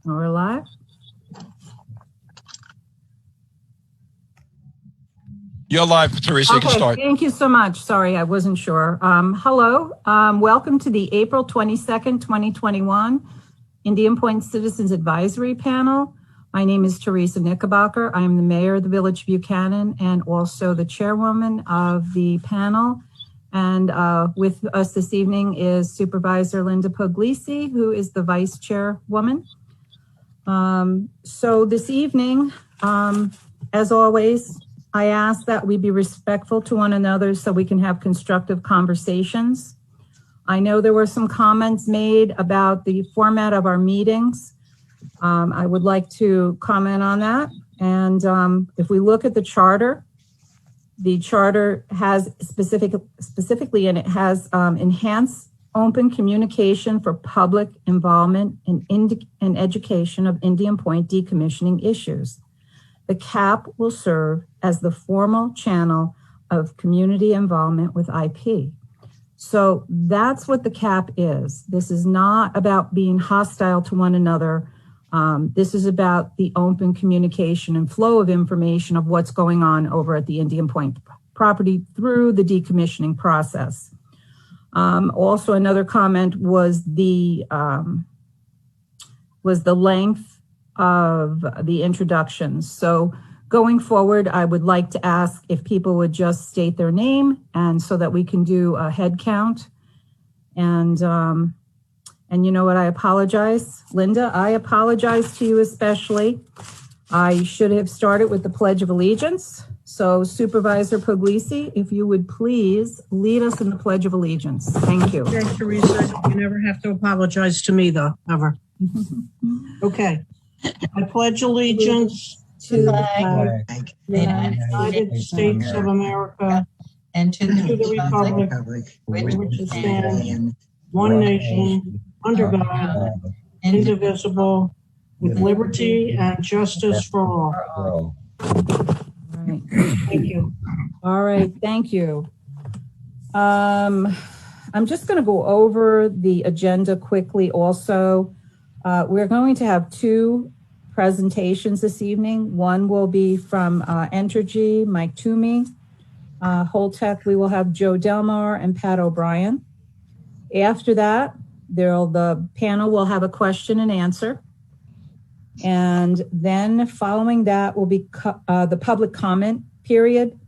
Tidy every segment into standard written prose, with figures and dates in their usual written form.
We're live. You're live, Teresa. You can start. Thank you so much. Sorry, I wasn't sure. Hello. Welcome to the April 22nd, 2021 Indian Point Citizens Advisory Panel. My name is Teresa Knickerbocker. I am the mayor of the Village of Buchanan and also the chairwoman of the panel. And with us this evening is Supervisor Linda Puglisi, who is the vice chairwoman. So this evening, as always, I ask that we be respectful to one another so we can have constructive conversations. I know there were some comments made about the format of our meetings. I would like to comment on that. And if we look at the charter has specifically, and it has enhanced open communication for public involvement in education of Indian Point decommissioning issues. The CAP will serve as the formal channel of community involvement with IP. So that's what the CAP is. This is not about being hostile to one another. This is about the open communication and flow of information of what's going on over at the Indian Point property through the decommissioning process. Also, another comment was the length of the introductions. So going forward, I would like to ask if people would just state their name and so that we can do a head count. And you know what, I apologize. Linda, I apologize to you especially. I should have started with the Pledge of Allegiance. So Supervisor Puglisi, if you would please lead us in the Pledge of Allegiance. Thank you. Okay, Teresa, you never have to apologize to me though, ever. Okay. I pledge allegiance to the flag of the United States of America and to the republic which stands one nation under God, indivisible, with liberty and justice for all. All right. Thank you. All right, thank you. I'm just going to go over the agenda quickly also. We're going to have two presentations this evening. One will be from Entergy, Mike Toomey. Holtec, we will have Joe Delmar and Pat O'Brien. After that, the panel will have a question and answer. And then following that will be the public comment period.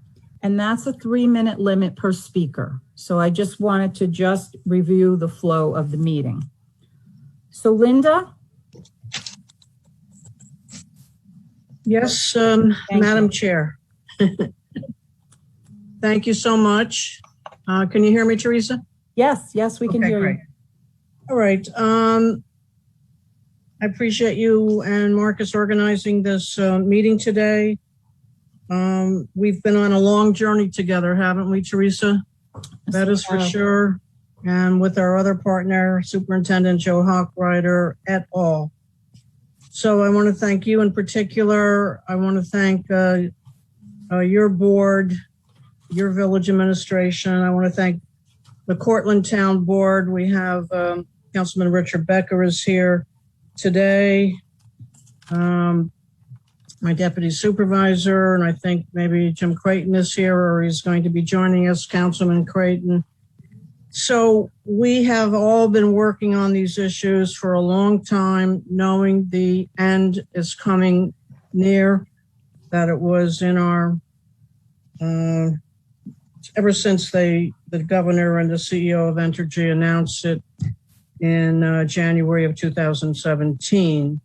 And that's a 3-minute limit per speaker. So I just wanted to just review the flow of the meeting. So Linda? Yes, Madam Chair. Thank you so much. Can you hear me, Teresa? Yes, we can hear great. you. All right. I appreciate you and Marcus organizing this meeting today. We've been on a long journey together, haven't we, Teresa? That is for sure. And with our other partner, Superintendent Joe Hawkrider et al. So I want to thank you in particular. I want to thank your board, your village administration. I want to thank the Cortland Town Board. We have Councilman Richard Becker is here today. My deputy supervisor, and I think maybe Jim Creighton is here, or he's going to be joining us, Councilman Creighton. So we have all been working on these issues for a long time, knowing the end is coming near, that it was in our, ever since the governor and the CEO of Entergy announced it in January of 2017.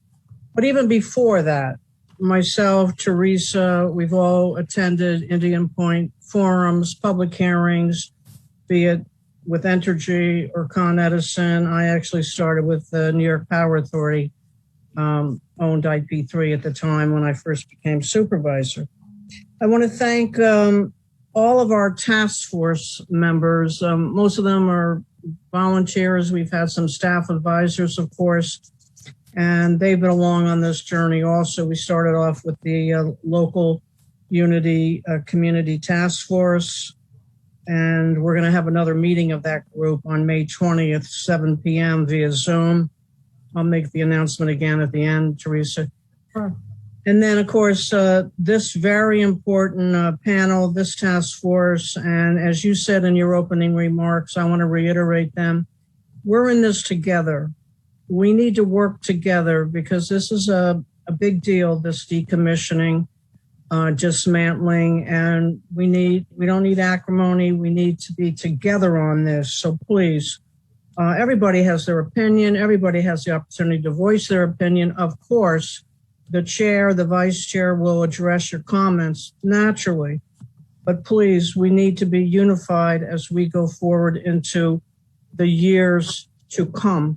But even before that, myself, Teresa, we've all attended Indian Point forums, public hearings, be it with Entergy or Con Edison. I actually started with the New York Power Authority, owned IP3 at the time when I first became supervisor. I want to thank all of our task force members. Most of them are volunteers. We've had some staff advisors, of course, and they've been along on this journey also. We started off with the local Unity Community Task Force, and we're going to have another meeting of that group on May 20th, 7 p.m. via Zoom. I'll make the announcement again at the end, Teresa. Sure. And then, of course, this very important panel, this task force, and as you said in your opening remarks, I want to reiterate them. We're in this together. We need to work together because this is a big deal, this decommissioning, dismantling, and we don't need acrimony. We need to be together on this. So please, everybody has their opinion. Everybody has the opportunity to voice their opinion. Of course, the chair, the vice chair will address your comments naturally, but please, we need to be unified as we go forward into the years to come.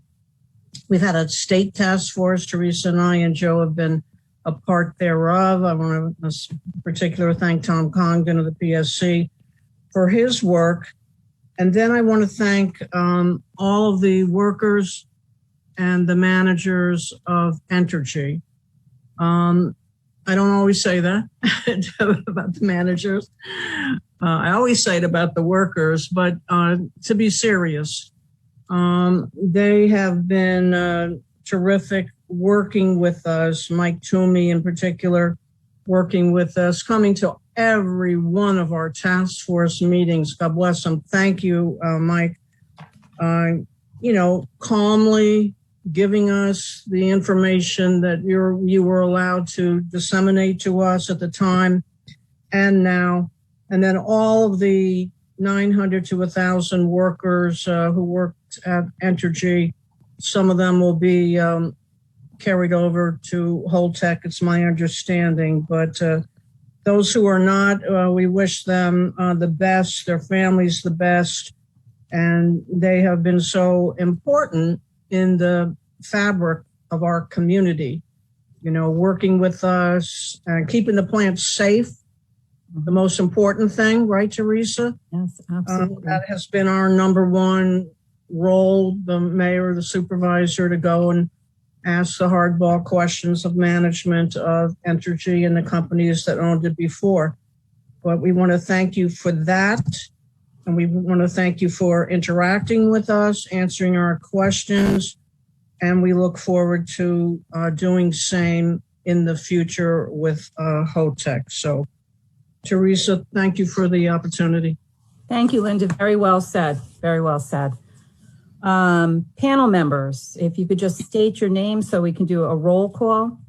We've had a state task force. Teresa and I and Joe have been a part thereof. I want to in particular thank Tom Congdon of the PSC for his work. And then I want to thank all of the workers and the managers of Entergy. I don't always say that about the managers. I always say it about the workers, but to be serious, they have been terrific working with us, Mike Toomey in particular, working with us, coming to every one of our task force meetings. God bless them. Thank you, Mike. Calmly giving us the information that you were allowed to disseminate to us at the time and now. And then all of the 900 to 1,000 workers who worked at Entergy, some of them will be carried over to Holtec, it's my understanding. But those who are not, we wish them the best, their families the best. And they have been so important in the fabric of our community, working with us and keeping the plant safe. The most important thing, right, Teresa? Yes, absolutely. That has been our number one role, the mayor, the supervisor, to go and ask the hardball questions of management of Entergy and the companies that owned it before. But we want to thank you for that. And we want to thank you for interacting with us, answering our questions. And we look forward to doing same in the future with Holtec. So, Teresa, thank you for the opportunity. Thank you, Linda. Very well said. Very well said. Panel members, if you could just state your name so we can do a roll call.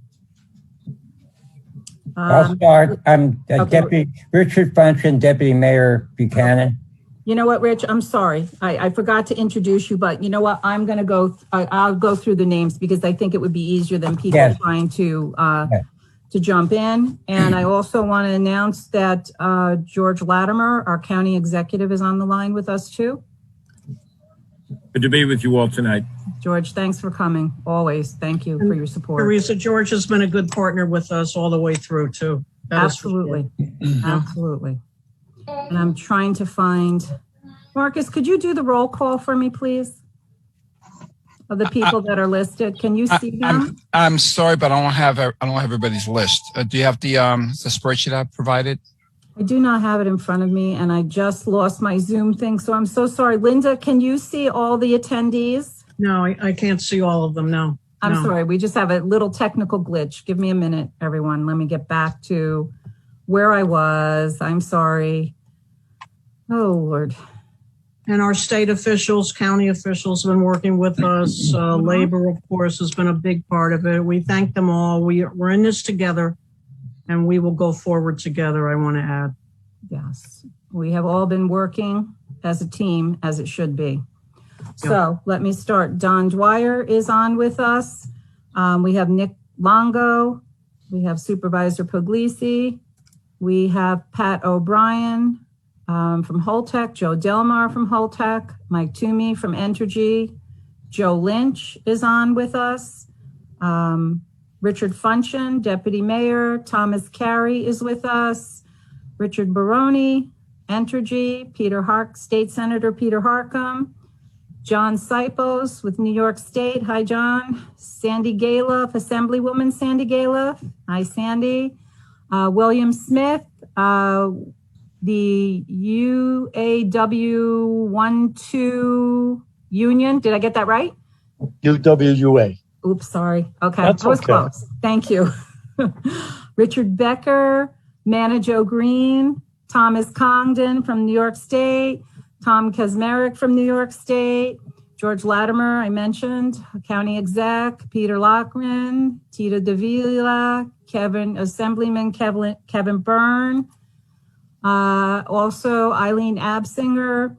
I'll start. I'm Okay. Deputy Richard Function, Deputy Mayor Buchanan. You know what, Rich? I'm sorry. I forgot to introduce you, but you know what? I'll go through the names because I think it would be easier than people Yes. trying to jump in. And I also want to announce that George Latimer, our county executive, is on the line with us too. Good to be with you all tonight. George, thanks for coming. Always. Thank you for your support. Teresa, George has been a good partner with us all the way through too. That is for sure. Absolutely. Absolutely. And I'm trying to find, Marcus, could you do the roll call for me, please? Of the people that are listed. Can you see them? I'm sorry, but I don't have everybody's list. Do you have the spreadsheet I provided? I do not have it in front of me, and I just lost my Zoom thing, so I'm so sorry. Linda, can you see all the attendees? No, I can't see all of them, no. I'm No. sorry, we just have a little technical glitch. Give me a minute, everyone. Let me get back to where I was. I'm sorry. Oh, Lord. And our state officials, county officials have been working with us. Labor, of course, has been a big part of it. We thank them all. We're in this together, and we will go forward together, I want to add. Yes, we have all been working as a team, as it should be. So let me start. Don Dwyer is on with us. We have Nick Longo. We have Supervisor Puglisi. We have Pat O'Brien from Holtec, Joe Delmar from Holtec, Mike Toomey from Entergy. Joe Lynch is on with us. Richard Function, Deputy Mayor. Thomas Carey is with us. Richard Baroni, Entergy. State Senator Peter Harcum. John Sipos with New York State. Hi, John. Sandy Galiff, Assemblywoman Sandy Galiff. Hi, Sandy. William Smith, the UAW 12 Union. Did I get that right? UWUA. Oops, sorry. Okay, That's I was okay. close. Thank you. Richard Becker, Manajo Green, Thomas Congdon from New York State, Tom Kazmarek from New York State, George Latimer, I mentioned, County Exec, Peter Lochran, Tita Davila, Assemblyman Kevin Byrne, also Eileen Absinger,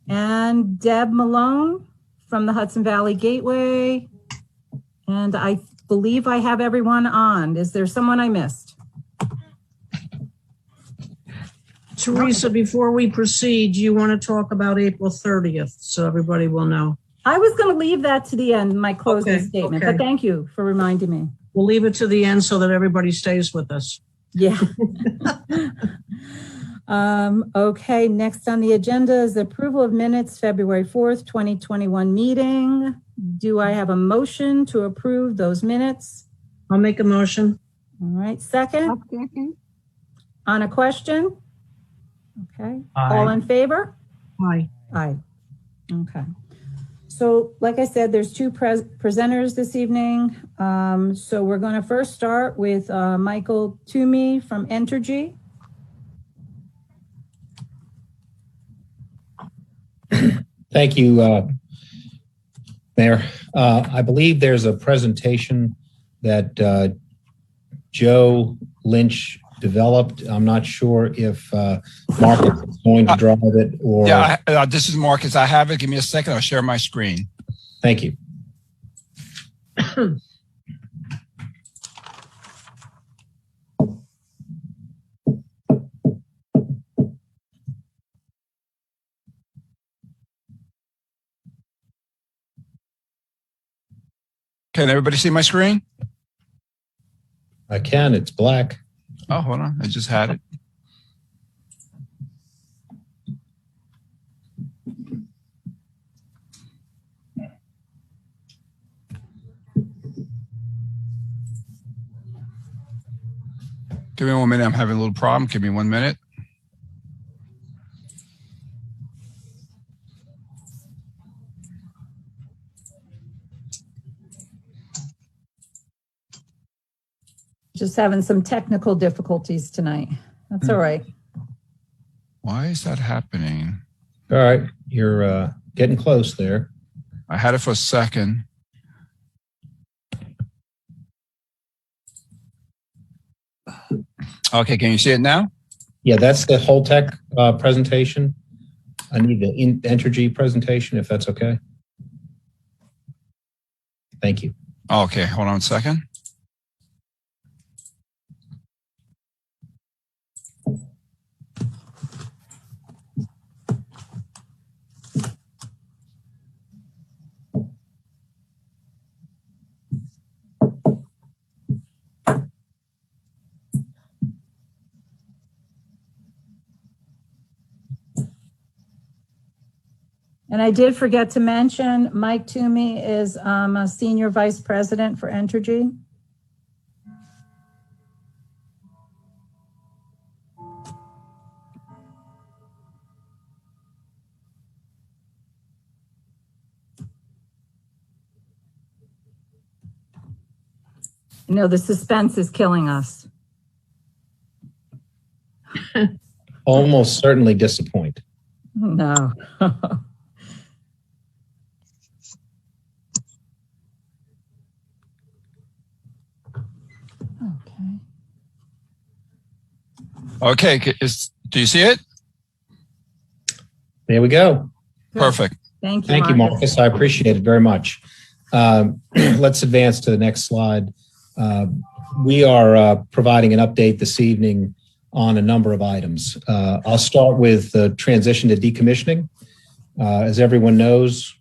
and Deb Malone from the Hudson Valley Gateway. And I believe I have everyone on. Is there someone I missed? Teresa, before we proceed, do you want to talk about April 30th so everybody will know? I was going to leave that to the end, my closing Okay, statement, okay. but thank you for reminding me. We'll leave it to the end so that everybody stays with us. Yeah. Okay, next on the agenda is the approval of minutes, February 4th, 2021 meeting. Do I have a motion to approve those minutes? I'll make a motion. All right, second? On a question? Okay, all in favor? Aye. Aye. Okay. So like I said, there's two presenters this evening. So we're going to first start with Michael Toomey from Entergy. Thank you, Mayor. I believe there's a presentation that Joe Lynch developed. I'm not sure if Marcus is going to drive it or... Yeah, this is Marcus. I have it. Give me a second. I'll share my screen. Thank you. Can everybody see my screen? I can. It's black. Oh, hold on. I just had it. Give me 1 minute. I'm having a little problem. Give me 1 minute. Just having some technical difficulties tonight. That's all right. Why is that happening? All right. You're getting close there. I had it for a second. Okay, can you see it now? Yeah, that's the whole tech presentation. I need the Entergy presentation, if that's okay. Thank you. Okay, hold on a second. And I did forget to mention, Mike Toomey is a Senior Vice President for Entergy. You know, the suspense is killing us. Almost certainly disappoint. No. Okay, do you see it? There we go. Perfect. Thank you, Thank you, Marcus. I appreciate it very much. Let's advance to the next slide. We are providing an update this evening on a number of items. I'll start with the transition to decommissioning. As everyone knows,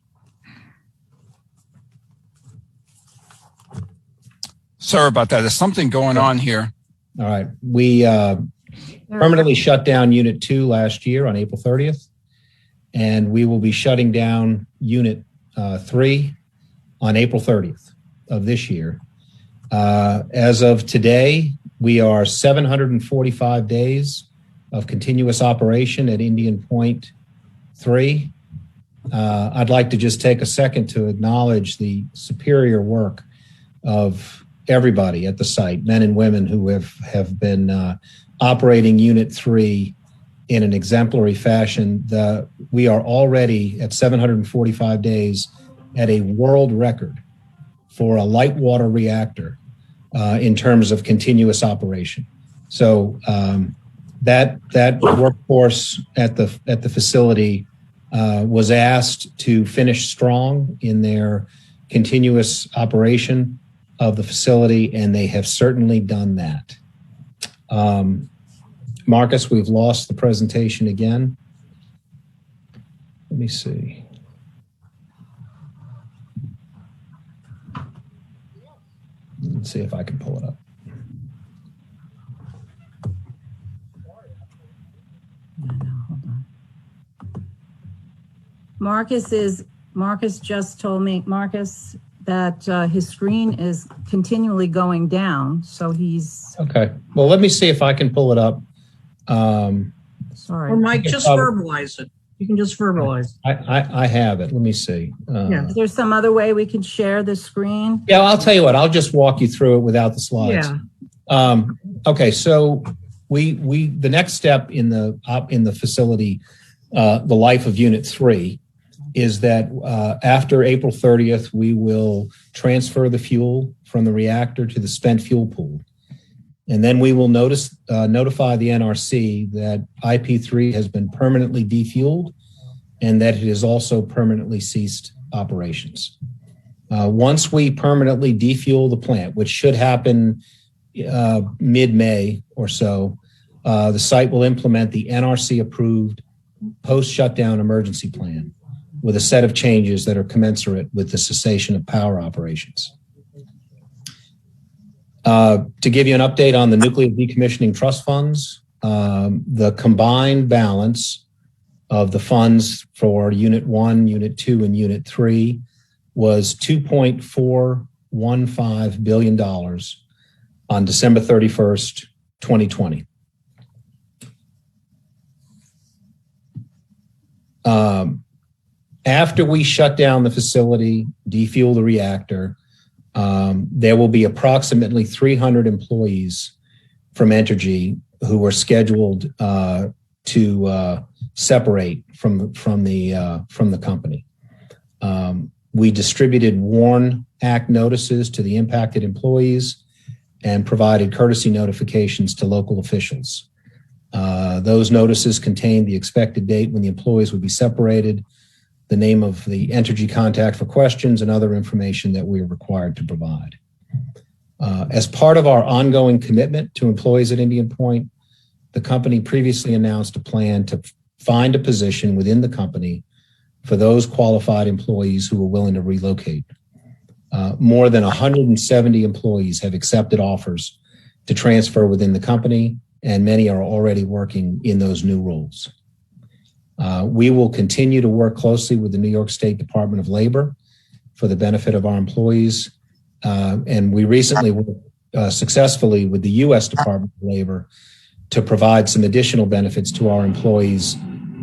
Sorry about that. There's something going on here. all right, we permanently shut down Unit 2 last year on April 30th, and we will be shutting down Unit 3 on April 30th of this year. As of today, we are 745 days of continuous operation at Indian Point 3. I'd like to just take a second to acknowledge the superior work of everybody at the site, men and women who have been operating Unit 3 in an exemplary fashion. We are already at 745 days at a world record for a light water reactor in terms of continuous operation. So that workforce at the facility was asked to finish strong in their continuous operation of the facility, and they have certainly done that. Marcus, we've lost the presentation again. Let me see. Let's see if I can pull it up. Hold on. Marcus just told me, Marcus, that his screen is continually going down. So he's Okay. Well, let me see if I can pull it up. sorry. Or Mike, just verbalize it. You can just verbalize. I have it. Let me see. Yeah. Is there some other way we could share the screen? Yeah, I'll tell you what. I'll just walk you through it without the slides. Yeah. Okay, so the next step in the facility, the life of Unit 3, is that after April 30th, we will transfer the fuel from the reactor to the spent fuel pool. And then we will notify the NRC that IP3 has been permanently defueled and that it has also permanently ceased operations. Once we permanently defuel the plant, which should happen mid-May or so, the site will implement the NRC-approved post-shutdown emergency plan with a set of changes that are commensurate with the cessation of power operations. To give you an update on the nuclear decommissioning trust funds, the combined balance of the funds for Unit 1, Unit 2, and Unit 3 was $2.415 billion on December 31st, 2020. After we shut down the facility, defuel the reactor, there will be approximately 300 employees from Entergy who are scheduled to separate from the company. We distributed WARN Act notices to the impacted employees and provided courtesy notifications to local officials. Those notices contained the expected date when the employees would be separated, the name of the Entergy contact for questions, and other information that we are required to provide. As part of our ongoing commitment to employees at Indian Point, the company previously announced a plan to find a position within the company for those qualified employees who are willing to relocate. More than 170 employees have accepted offers to transfer within the company, and many are already working in those new roles. We will continue to work closely with the New York State Department of Labor for the benefit of our employees. And we recently worked successfully with the U.S. Department of Labor to provide some additional benefits to our employees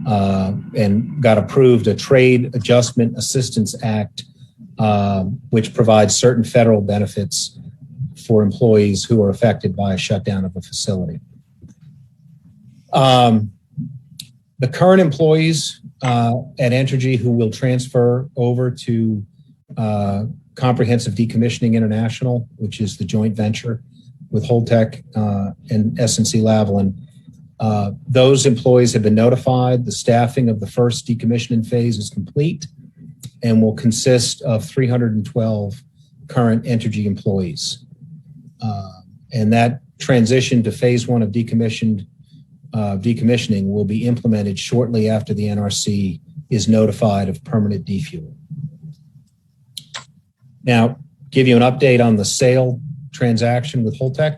and got approved a Trade Adjustment Assistance Act, which provides certain federal benefits for employees who are affected by a shutdown of a facility. The current employees at Entergy who will transfer over to Comprehensive Decommissioning International, which is the joint venture with Holtec and SNC-Lavalin, those employees have been notified. The staffing of the first decommissioning phase is complete and will consist of 312 current Entergy employees. And that transition to phase 1 of decommissioning will be implemented shortly after the NRC is notified of permanent defuel. Now, give you an update on the sale transaction with Holtec.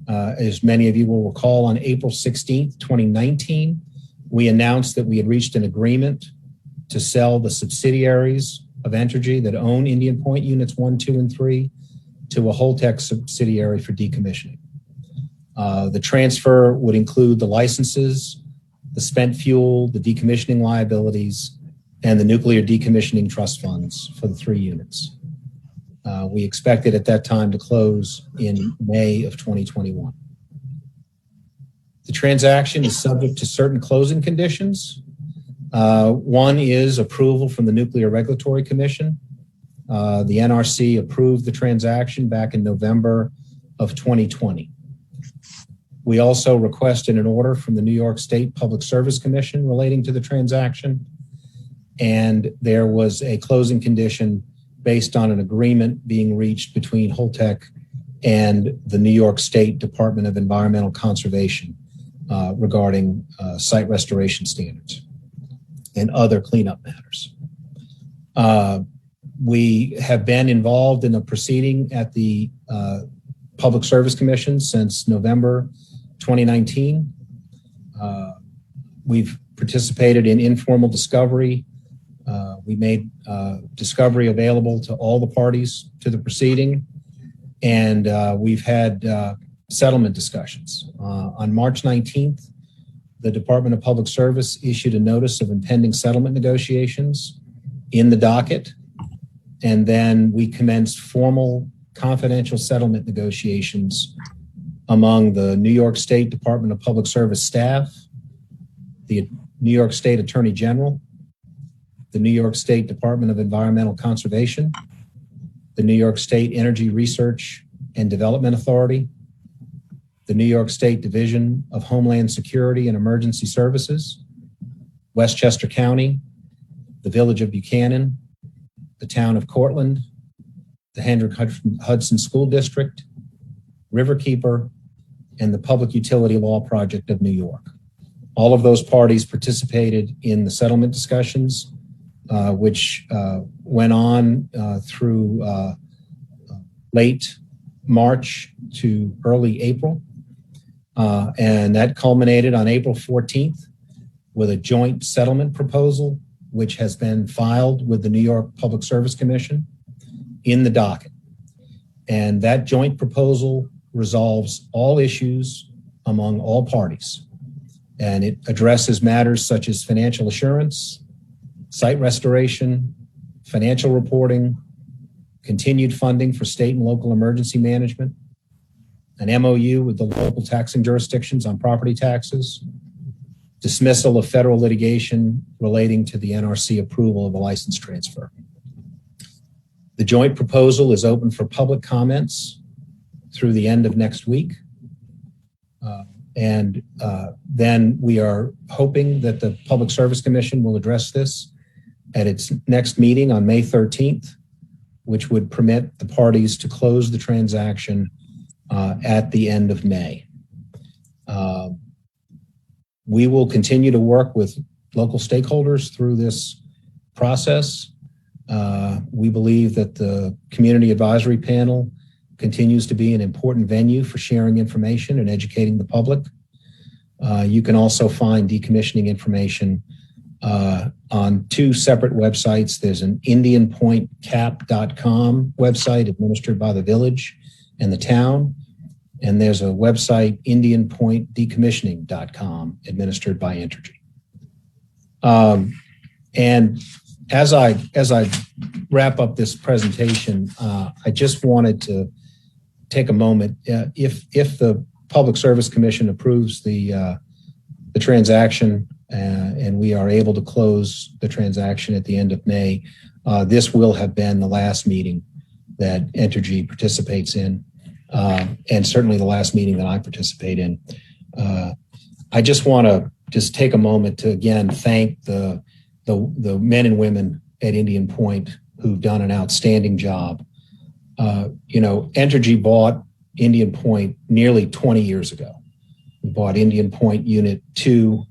As many of you will recall, on April 16th, 2019, we announced that we had reached an agreement to sell the subsidiaries of Entergy that own Indian Point Units 1, 2, and 3 to a Holtec subsidiary for decommissioning. The transfer would include the licenses, the spent fuel, the decommissioning liabilities, and the Nuclear Decommissioning Trust Funds for the 3 units. We expected at that time to close in May of 2021. The transaction is subject to certain closing conditions. One is approval from the Nuclear Regulatory Commission. The NRC approved the transaction back in November of 2020. We also requested an order from the New York State Public Service Commission relating to the transaction, and there was a closing condition based on an agreement being reached between Holtec and the New York State Department of Environmental Conservation regarding site restoration standards and other cleanup matters. We have been involved in a proceeding at the Public Service Commission since November 2019. We've participated in informal discovery. We made discovery available to all the parties to the proceeding, and we've had settlement discussions. On March 19th, the Department of Public Service issued a notice of impending settlement negotiations in the docket, and then we commenced formal confidential settlement negotiations among the New York State Department of Public Service staff, the New York State Attorney General, the New York State Department of Environmental Conservation, the New York State Energy Research and Development Authority, the New York State Division of Homeland Security and Emergency Services, Westchester County, the Village of Buchanan, the Town of Cortland, the Hendrick Hudson School District, Riverkeeper, and the Public Utility Law Project of New York. All of those parties participated in the settlement discussions, which went on through late March to early April. And that culminated on April 14th with a joint settlement proposal, which has been filed with the New York Public Service Commission in the docket. And that joint proposal resolves all issues among all parties. And it addresses matters such as financial assurance, site restoration, financial reporting, continued funding for state and local emergency management, an MOU with the local taxing jurisdictions on property taxes, dismissal of federal litigation relating to the NRC approval of a license transfer. The joint proposal is open for public comments through the end of next week. And then we are hoping that the Public Service Commission will address this at its next meeting on May 13th, which would permit the parties to close the transaction at the end of May. We will continue to work with local stakeholders through this process. We believe that the Community Advisory Panel continues to be an important venue for sharing information and educating the public. You can also find decommissioning information on 2 separate websites. There's an IndianPointCap.com website administered by the village and the town, and there's a website, IndianPointDecommissioning.com, administered by Entergy. And as I wrap up this presentation, I just wanted to take a moment. If the Public Service Commission approves the transaction and we are able to close the transaction at the end of May, this will have been the last meeting that Entergy participates in, and certainly the last meeting that I participate in. I just want to take a moment to again thank the men and women at Indian Point who've done an outstanding job. Entergy bought Indian Point nearly 20 years ago. We bought Indian Point Unit 2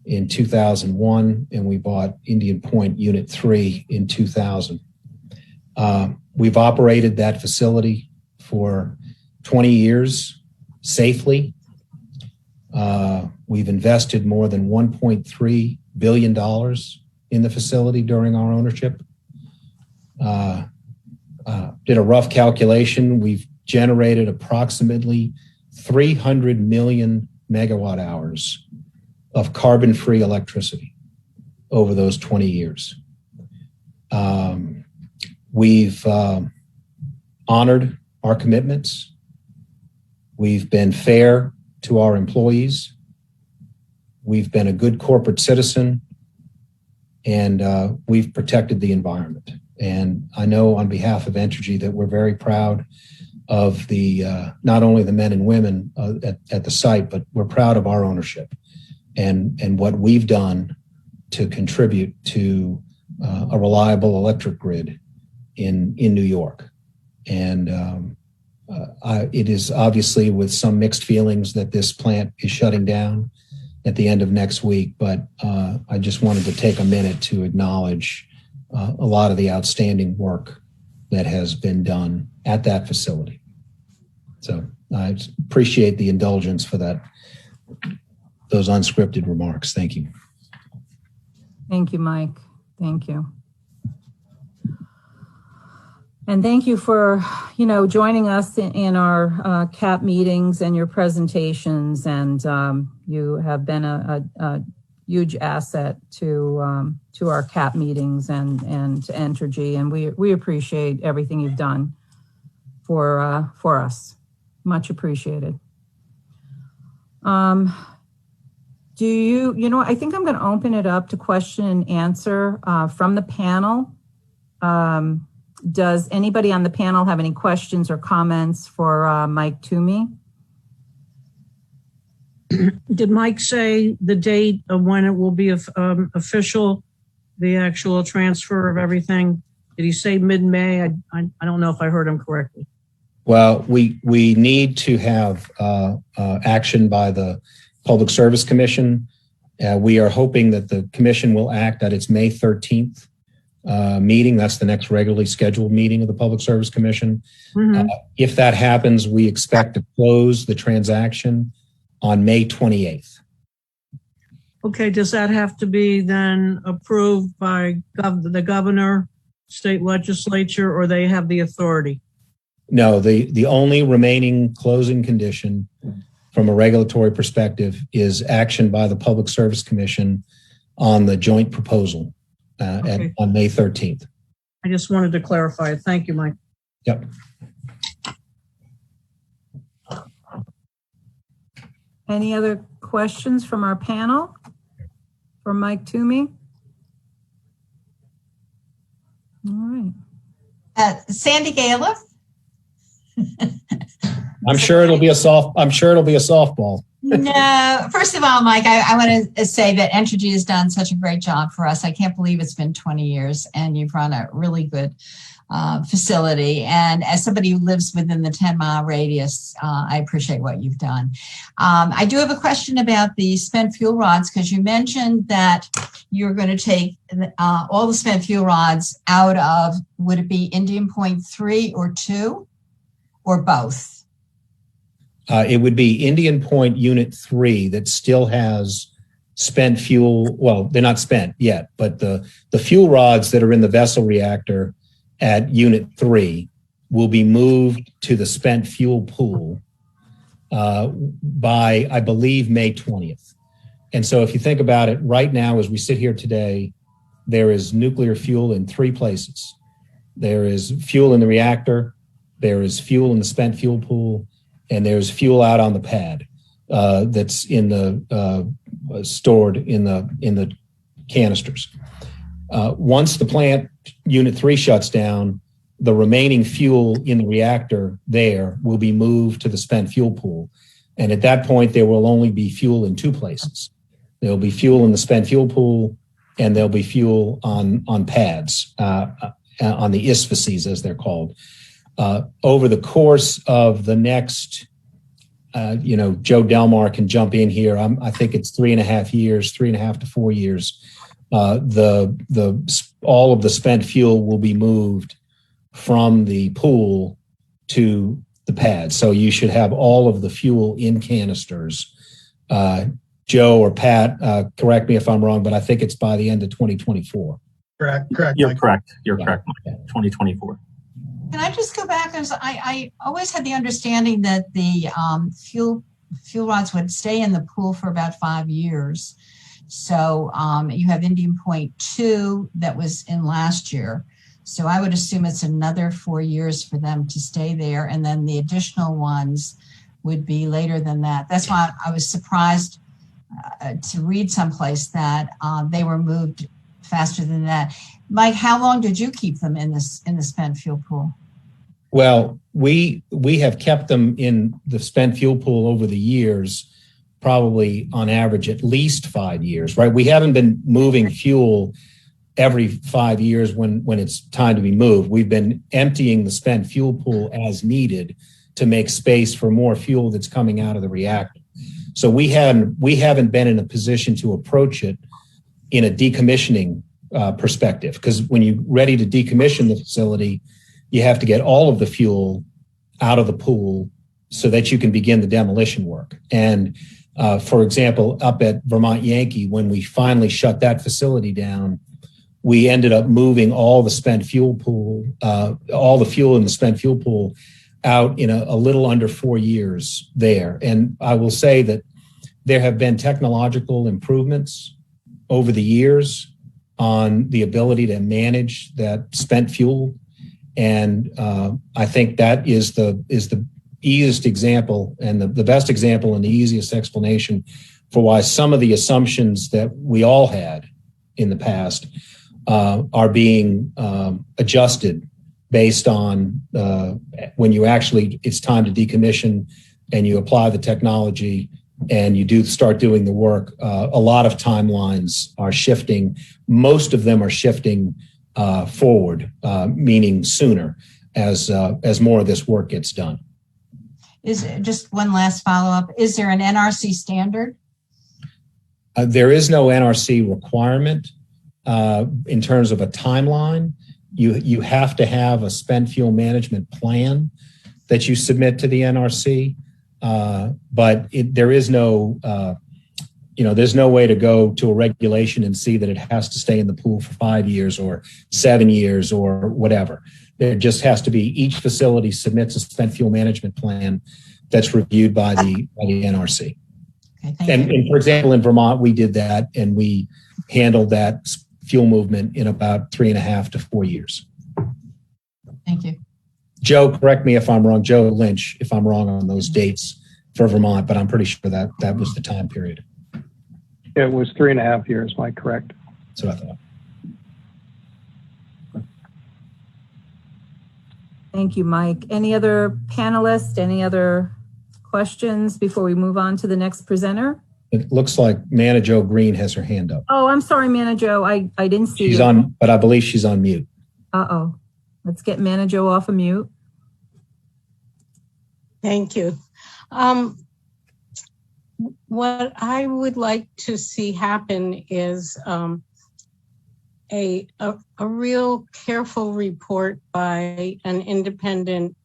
in 2001, and we bought Indian Point Unit 3 in 2000. We've operated that facility for 20 years safely. We've invested more than $1.3 billion in the facility during our ownership. Did a rough calculation. We've generated approximately 300 million megawatt hours of carbon-free electricity over those 20 years. We've honored our commitments. We've been fair to our employees. We've been a good corporate citizen, and we've protected the environment. And I know on behalf of Entergy that we're very proud of the not only the men and women at the site, but we're proud of our ownership and what we've done to contribute to a reliable electric grid in New York. And it is obviously with some mixed feelings that this plant is shutting down at the end of next week, but I just wanted to take a minute to acknowledge a lot of the outstanding work that has been done at that facility. So I appreciate the indulgence for those unscripted remarks. Thank you. Thank you, Mike. Thank you. And thank you for, joining us in our CAP meetings and your presentations. And you have been a huge asset to our CAP meetings and to Entergy. And we appreciate everything you've done for us. Much appreciated. I think I'm going to open it up to question and answer from the panel. Does anybody on the panel have any questions or comments for Mike Toomey? Did Mike say the date of when it will be official, the actual transfer of everything? Did he say mid-May? I don't know if I heard him correctly. Well, we need to have action by the Public Service Commission. We are hoping that the commission will act at its May 13th meeting. That's the next regularly scheduled meeting of the Public Service Commission. Mm-hmm. If that happens, we expect to close the transaction on May 28th. Okay, does that have to be then approved by the governor, state legislature, or they have the authority? No, the only remaining closing condition from a regulatory perspective is action by the Public Service Commission on the joint proposal on May 13th. I just wanted to clarify. Thank you, Mike. Yep. Any other questions from our panel for Mike Toomey? All right. Sandy Galef. I'm sure it'll be a softball. No, first of all, Mike, I want to say that Entergy has done such a great job for us. I can't believe it's been 20 years and you've run a really good facility. And as somebody who lives within the 10-mile radius, I appreciate what you've done. I do have a question about the spent fuel rods, because you mentioned that you're going to take all the spent fuel rods out of, would it be Indian Point 3 or 2 or both? It would be Indian Point Unit 3 that still has spent fuel. Well, they're not spent yet, but the fuel rods that are in the vessel reactor at Unit 3 will be moved to the spent fuel pool by, I believe, May 20th. And so if you think about it, right now, as we sit here today, there is nuclear fuel in 3 places. There is fuel in the reactor, there is fuel in the spent fuel pool, and there's fuel out on the pad that's in the stored in the canisters. Once the plant Unit 3 shuts down, the remaining fuel in the reactor there will be moved to the spent fuel pool. And at that point, there will only be fuel in 2 places. There'll be fuel in the spent fuel pool, and there'll be fuel on pads, on the ISFACs, as they're called. Over the course of the next, Joe Delmar can jump in here. I think it's 3.5 to 4 years. All of the spent fuel will be moved from the pool to the pad. So you should have all of the fuel in canisters. Joe or Pat, correct me if I'm wrong, but I think it's by the end of 2024. Correct. You're correct. You're correct, Mike. 2024. Can I just go back? Because I always had the understanding that the fuel rods would stay in the pool for about 5 years. So you have Indian Point 2 that was in last year. So I would assume it's another 4 years for them to stay there. And then the additional ones would be later than that. That's why I was surprised to read someplace that they were moved faster than that. Mike, how long did you keep them in the spent fuel pool? Well, we have kept them in the spent fuel pool over the years, probably on average at least 5 years, right? We haven't been moving fuel every 5 years when it's time to be moved. We've been emptying the spent fuel pool as needed to make space for more fuel that's coming out of the reactor. So we haven't been in a position to approach it in a decommissioning perspective, because when you're ready to decommission the facility, you have to get all of the fuel out of the pool so that you can begin the demolition work. And for example, up at Vermont Yankee, when we finally shut that facility down, we ended up moving all the spent fuel pool, all the fuel in the spent fuel pool out in a little under 4 years there. And I will say that there have been technological improvements over the years on the ability to manage that spent fuel. And I think that is the easiest example and the best example and the easiest explanation for why some of the assumptions that we all had in the past are being adjusted based on when you actually, it's time to decommission and you apply the technology and you do start doing the work. A lot of timelines are shifting. Most of them are shifting forward, meaning sooner as more of this work gets done. Is just one last follow-up. Is there an NRC standard? There is no NRC requirement in terms of a timeline. You have to have a spent fuel management plan that you submit to the NRC, but there is no, there's no way to go to a regulation and see that it has to stay in the pool for 5 years or 7 years or whatever. There just has to be, each facility submits a spent fuel management plan that's reviewed by the NRC. Okay, thank you. And for example, in Vermont, we did that and we handled that fuel movement in about 3.5 to 4 years. Thank you. Joe, correct me if I'm wrong. Joe Lynch, if I'm wrong on those dates for Vermont, but I'm pretty sure that was the time period. It was 3.5 years, Mike, correct? That's what I thought. Thank you, Mike. Any other panelists, any other questions before we move on to the next presenter? It looks like Mana Jo Green has her hand up. Oh, I'm sorry, Mana Jo. I didn't see She's you. on, but I believe she's on mute. Uh-oh. Let's get Mana Jo off of mute. Thank you. What I would like to see happen is a real careful report by an independent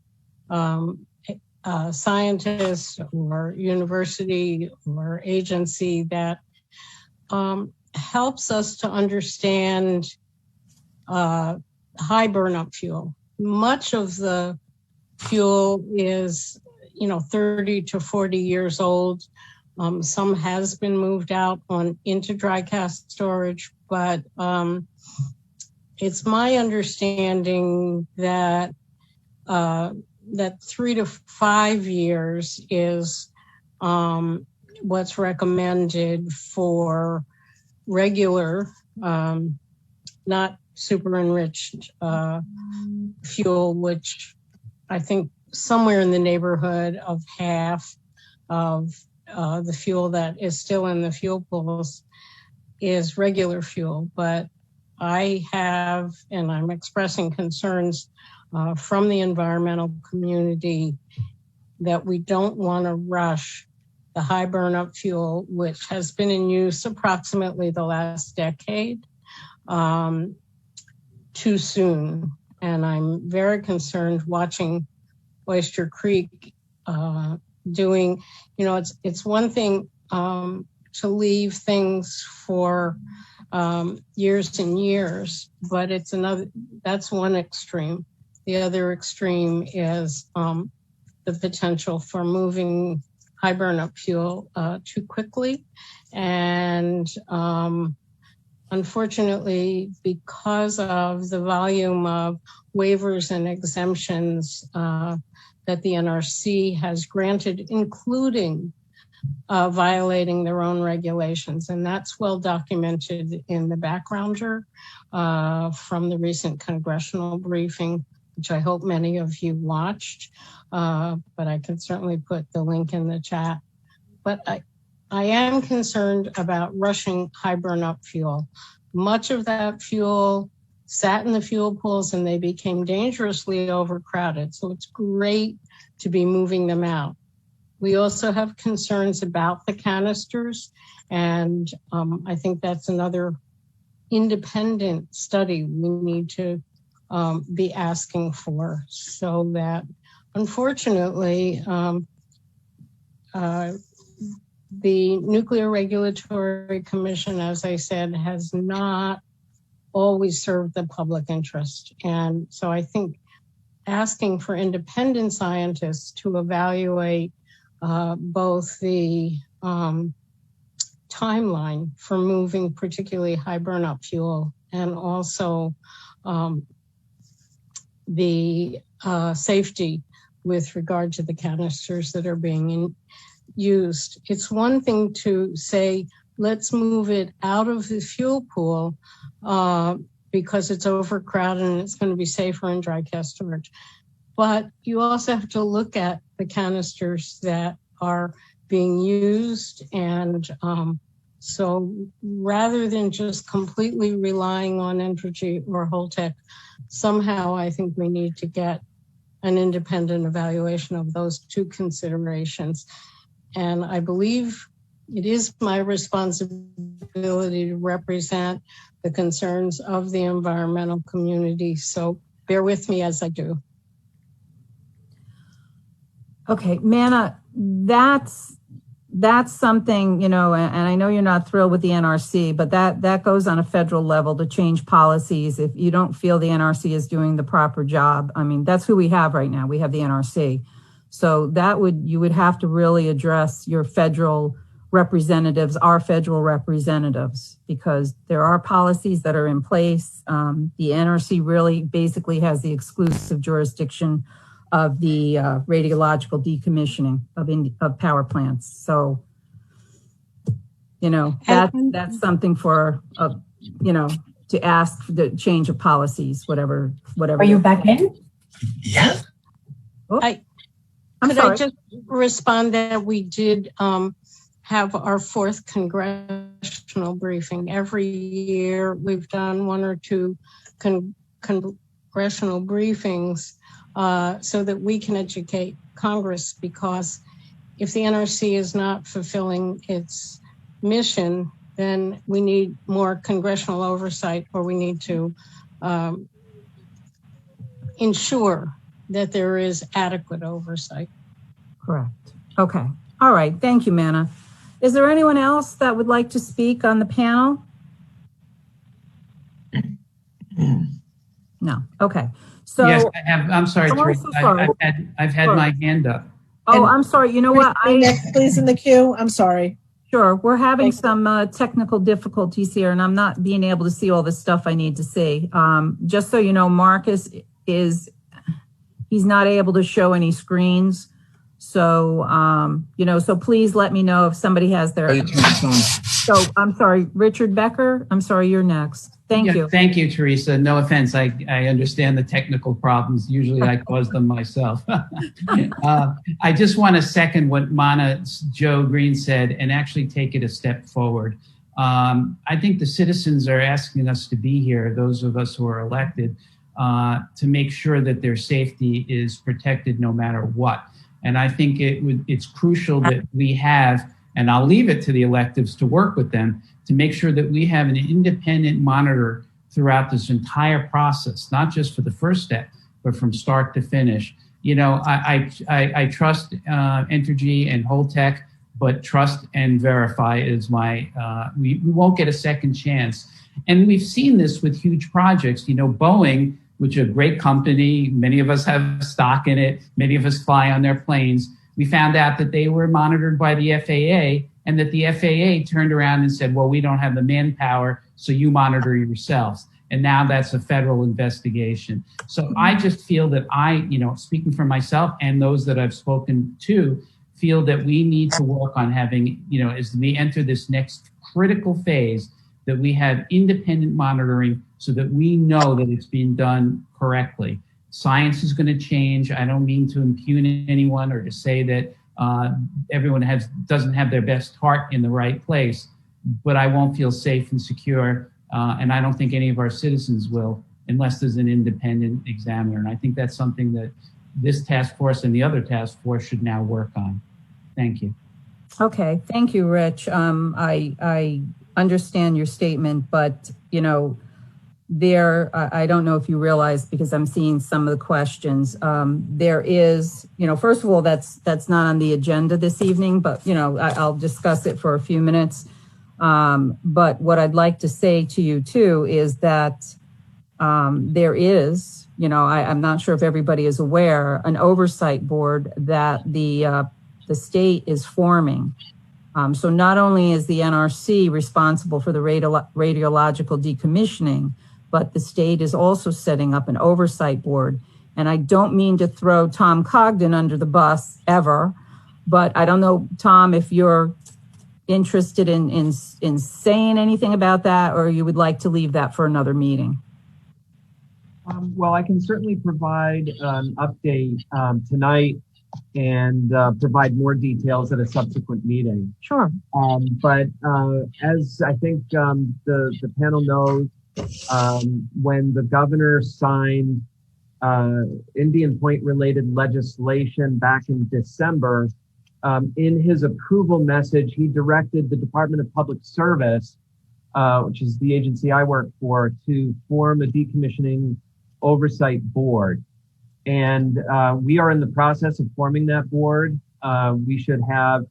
scientist or university or agency that helps us to understand high burnup fuel. Much of the fuel is, 30 to 40 years old. Some has been moved out into dry cask storage, but it's my understanding that 3 to 5 years is what's recommended for regular, not super enriched fuel, which I think somewhere in the neighborhood of half of the fuel that is still in the fuel pools is regular fuel. But I have, and I'm expressing concerns from the environmental community that we don't want to rush the high burnup fuel, which has been in use approximately the last decade, too soon. And I'm very concerned watching Oyster Creek doing, it's one thing to leave things for years and years, but that's one extreme. The other extreme is the potential for moving high burnup fuel too quickly. And unfortunately, because of the volume of waivers and exemptions that the NRC has granted, including violating their own regulations. And that's well documented in the backgrounder from the recent congressional briefing, which I hope many of you watched, but I can certainly put the link in the chat. But I am concerned about rushing high burn-up fuel. Much of that fuel sat in the fuel pools and they became dangerously overcrowded. So it's great to be moving them out. We also have concerns about the canisters, and I think that's another independent study we need to be asking for, so that unfortunately the Nuclear Regulatory Commission, as I said, has not always served the public interest. And so I think asking for independent scientists to evaluate both the timeline for moving particularly high burn-up fuel and also the safety with regard to the canisters that are being used. It's one thing to say, let's move it out of the fuel pool because it's overcrowded and it's going to be safer in dry cask storage. But you also have to look at the canisters that are being used. And so rather than just completely relying on Entergy or Holtec, somehow I think we need to get an independent evaluation of those two considerations. And I believe it is my responsibility to represent the concerns of the environmental community. So bear with me as I do. Okay, Manna, that's something, you know, and I know you're not thrilled with the NRC, but that goes on a federal level to change policies. If you don't feel the NRC is doing the proper job, I mean, that's who we have right now. We have the NRC. So you would have to really address your federal representatives, our federal representatives, because there are policies that are in place. The NRC really basically has the exclusive jurisdiction of the radiological decommissioning of power plants. So, you know, that's something for, you know, to ask for the change of policies, whatever. Are you back in? Yeah. Could I just respond that we did have our fourth congressional briefing. Every year we've done one or two congressional briefings so that we can educate Congress, because if the NRC is not fulfilling its mission, then we need more congressional oversight, or we need to ensure that there is adequate oversight. Correct. Okay. All right. Thank you, Manna. Is there anyone else that would like to speak on the panel? No. Okay. So yes, I have. I'm sorry, Teresa. So sorry. I've had my hand up. Oh, I'm sorry. You know what? Next, please, in the queue. I'm sorry. Sure. We're having some technical difficulties here, and I'm not being able to see all the stuff I need to see. Just so you know, Marcus he's not able to show any screens. So, you know, so please let me know if somebody has their. So I'm sorry, Richard Becker. I'm sorry, you're next. Thank you. Thank you, Teresa. No offense. I understand the technical problems. Usually I cause them myself. I just want to second what Joe Green said and actually take it a step forward. I think the citizens are asking us to be here, those of us who are elected, to make sure that their safety is protected no matter what. And I think it's crucial that we have, and I'll leave it to the electives to work with them, to make sure that we have an independent monitor throughout this entire process, not just for the first step, but from start to finish. You know, I trust Entergy and Holtec, but trust and verify is my, we won't get a second chance. And we've seen this with huge projects. You know, Boeing, which is a great company, many of us have stock in it, many of us fly on their planes. we found out that they were monitored by the FAA, and that the FAA turned around and said, well, we don't have the manpower, so you monitor yourselves. And now that's a federal investigation. So I just feel that speaking for myself and those that I've spoken to, feel that we need to work on having, as we enter this next critical phase, that we have independent monitoring so that we know that it's being done correctly. Science is going to change. I don't mean to impugn anyone or to say that everyone doesn't have their best heart in the right place, but I won't feel safe and secure, and I don't think any of our citizens will, unless there's an independent examiner. And I think that's something that this task force and the other task force should now work on. Thank you. Okay, thank you, Rich. I understand your statement, but I don't know if you realize, because I'm seeing some of the questions. There is, first of all, that's not on the agenda this evening, but I'll discuss it for a few minutes. But what I'd like to say to you too is that there is, I'm not sure if everybody is aware, an oversight board that the state is forming. So not only is the NRC responsible for the radiological decommissioning, but the state is also setting up an oversight board. And I don't mean to throw Tom Cogden under the bus ever, but I don't know, Tom, if you're interested in saying anything about that, or you would like to leave that for another meeting. Well, I can certainly provide an update tonight and provide more details at a subsequent meeting. Sure. But as I think the panel knows, when the governor signed Indian Point related legislation back in December, in his approval message, he directed the Department of Public Service, which is the agency I work for, to form a decommissioning oversight board. And we are in the process of forming that board. We should have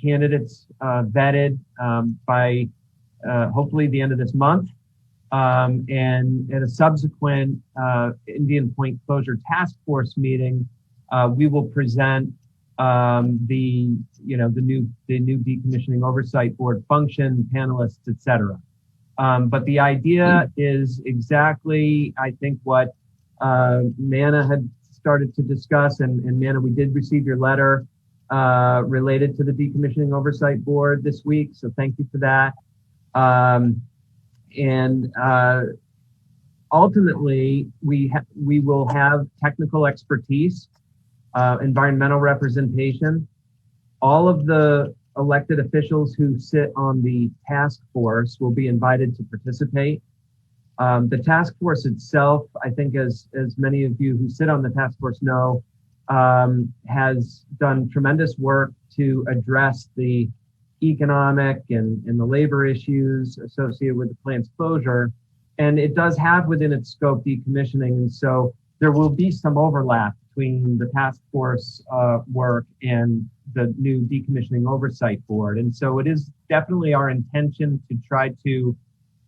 candidates vetted by hopefully the end of this month. And at a subsequent Indian Point Closure Task Force meeting, we will present the new decommissioning oversight board function, panelists, et cetera. But the idea is exactly, I think, what Manna had started to discuss, and Manna, we did receive your letter related to the decommissioning oversight board this week, so thank you for that. Ultimately, we will have technical expertise, environmental representation. All of the elected officials who sit on the task force will be invited to participate. The task force itself, I think, as many of you who sit on the task force know, has done tremendous work to address the economic and the labor issues associated with the plant's closure. And it does have within its scope decommissioning. And so there will be some overlap between the task force work and the new decommissioning oversight board. And so it is definitely our intention to try to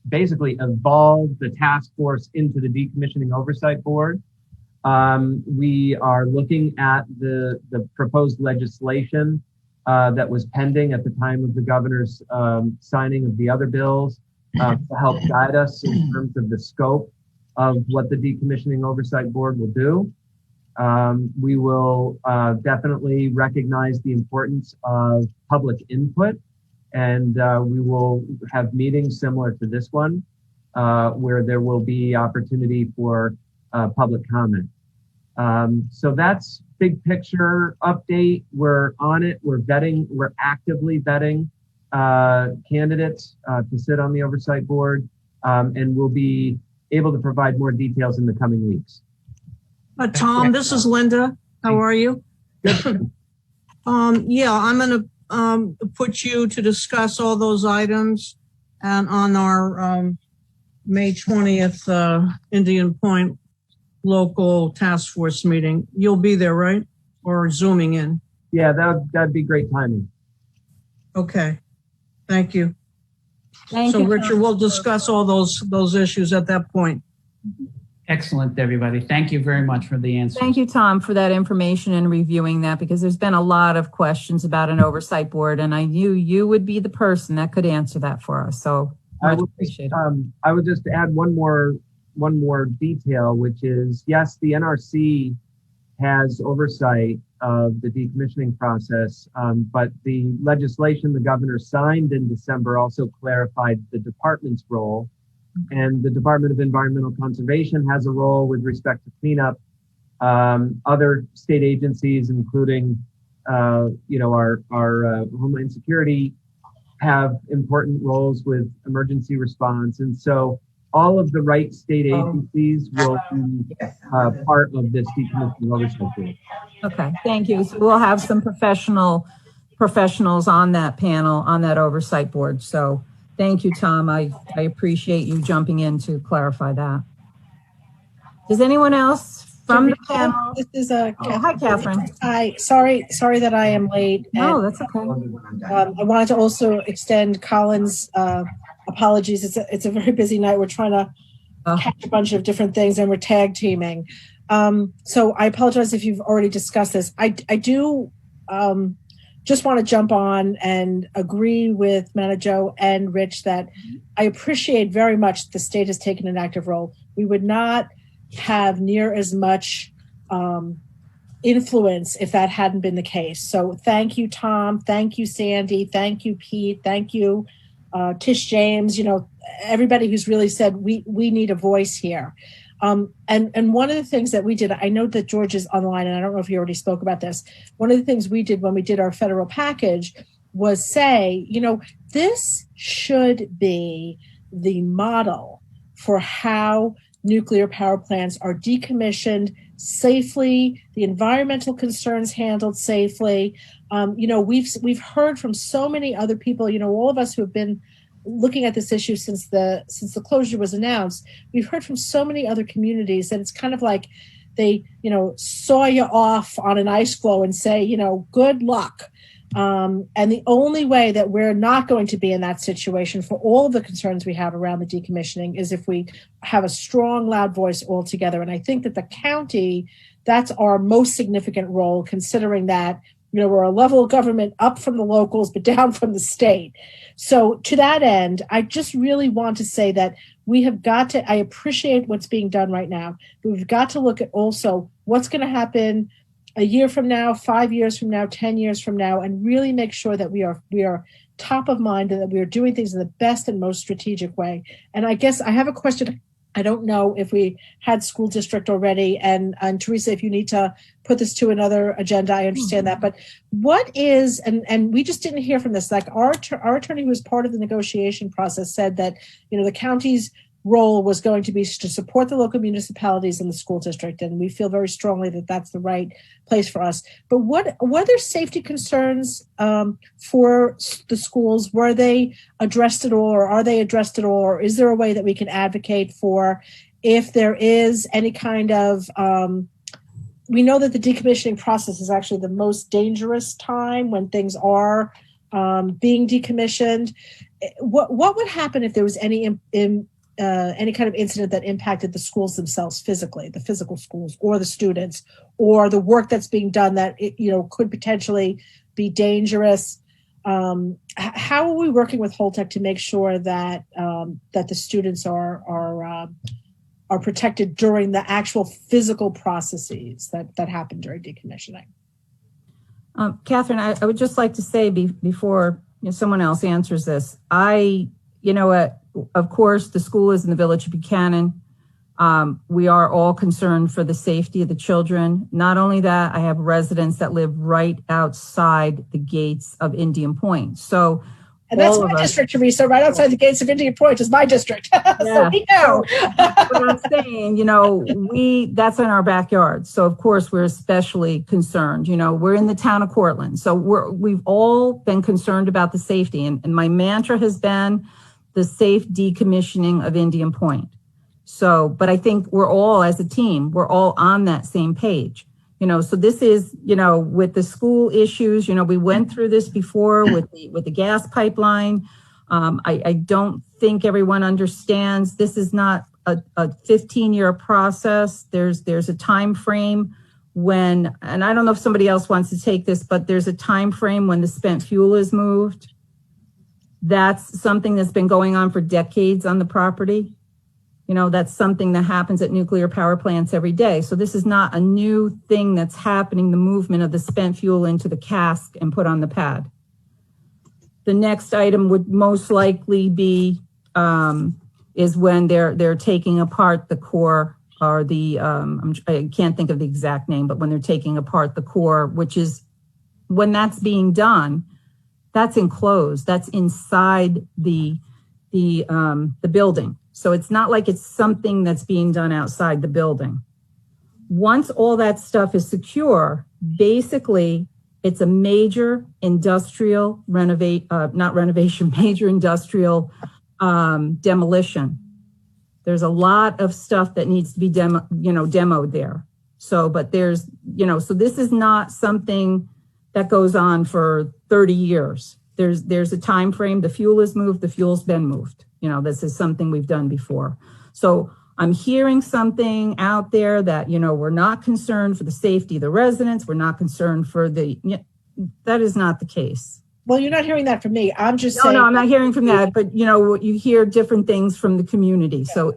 basically evolve the task force into the decommissioning oversight board. We are looking at the proposed legislation that was pending at the time of the governor's signing of the other bills to help guide us in terms of the scope of what the decommissioning oversight board will do. We will definitely recognize the importance of public input, and we will have meetings similar to this one where there will be opportunity for public comment. So that's big picture update. We're on it. We're actively vetting candidates to sit on the oversight board, and we'll be able to provide more details in the coming weeks. Tom, this is Linda. How are you? Good. Yeah, I'm going to put you to discuss all those items and on our May 20th Indian Point local task force meeting. You'll be there, right? Or zooming in? Yeah, that'd be great timing. Okay. Thank you. Thank so you, Richard, we'll discuss all those issues at that point. Excellent, everybody. Thank you very much for the answers. Thank you, Tom, for that information and reviewing that, because there's been a lot of questions about an oversight board, and I knew you would be the person that could answer that for us. So much appreciated. I would just add one more detail, which is, yes, the NRC has oversight of the decommissioning process, but the legislation the governor signed in December also clarified the department's role. And the Department of Environmental Conservation has a role with respect to cleanup. Other state agencies, including, our Homeland Security, have important roles with emergency response. And so all of the right state agencies will be part of this decommissioning oversight group. Okay, thank you. So we'll have some professionals on that panel, on that oversight board. So thank you, Tom. I appreciate you jumping in to clarify that. Does anyone else from the panel? This is hi, Catherine. Hi, sorry that I am late. No, that's okay. I wanted to also extend Colin's apologies. It's a very busy night. We're trying to catch a bunch of different things, and we're tag teaming. So I apologize if you've already discussed this. I do just want to jump on and agree with Mana Joe and Rich that I appreciate very much the state has taken an active role. We would not have near as much influence if that hadn't been the case. So thank you, Tom. Thank you, Sandy. Thank you, Pete. Thank you, Tish James. Everybody who's really said we need a voice here. And one of the things that we did, I know that George is online, and I don't know if he already spoke about this. One of the things we did when we did our federal package was say, this should be the model for how nuclear power plants are decommissioned safely, the environmental concerns handled safely. We've heard from so many other people, all of us who have been looking at this issue since the closure was announced. We've heard from so many other communities that it's kind of like they, saw you off on an ice floe and say, good luck. And the only way that we're not going to be in that situation for all of the concerns we have around the decommissioning is if we have a strong, loud voice all together. And I think that the county, that's our most significant role, considering that, we're a level of government up from the locals, but down from the state. So to that end, I just really want to say that we have got to, I appreciate what's being done right now, but we've got to look at also what's going to happen a year from now, 5 years from now, 10 years from now, and really make sure that we are top of mind and that we are doing things in the best and most strategic way. And I guess I have a question. I don't know if we had school district already, and Teresa, if you need to put this to another agenda, I understand that. But what is, and we just didn't hear from this, like our attorney who was part of the negotiation process said that, the county's role was going to be to support the local municipalities and the school district. And we feel very strongly that that's the right place for us. But were there safety concerns for the schools? Were they addressed at all, or are they addressed at all? Or is there a way that we can advocate for if there is any kind of, we know that the decommissioning process is actually the most dangerous time when things are being decommissioned. What would happen if there was any kind of incident that impacted the schools themselves physically, the physical schools, or the students, or the work that's being done that could potentially be dangerous? How are we working with Holtec to make sure that that the students are protected during the actual physical processes that happen during decommissioning? Catherine, I would just like to say before someone else answers this, of course, the school is in the village of Buchanan. We are all concerned for the safety of the children. Not only that, I have residents that live right outside the gates of Indian Point. So, and that's my district, Teresa. Right outside the gates of Indian Point is my district. So we know. That's what I'm saying. That's in our backyard. So of course we're especially concerned. We're in the town of Cortland, so we've all been concerned about the safety. And my mantra has been the safe decommissioning of Indian Point. So, but I think we're all, as a team, we're all on that same page. So this is, with the school issues, we went through this before with the gas pipeline. I don't think everyone understands this is not a 15-year process. There's a time frame when, and I don't know if somebody else wants to take this, but there's a time frame when the spent fuel is moved. That's something that's been going on for decades on the property. You know, that's something that happens at nuclear power plants every day. So this is not a new thing that's happening, the movement of the spent fuel into the cask and put on the pad. The next item would most likely be is when they're taking apart the core, or the I can't think of the exact name, but when they're taking apart the core, which is when that's being done, that's enclosed, that's inside the building. So it's not like it's something that's being done outside the building. Once all that stuff is secure, basically it's a major industrial major industrial demolition. There's a lot of stuff that needs to be demoed there. So, but there's, so this is not something that goes on for 30 years. There's a time frame. The fuel is moved. The fuel's been moved. This is something we've done before. So I'm hearing something out there that, we're not concerned for the safety of the residents. We're not concerned for that is not the case. Well, you're not hearing that from me. I'm just saying. No, I'm not hearing from that, but you hear different things from the community. So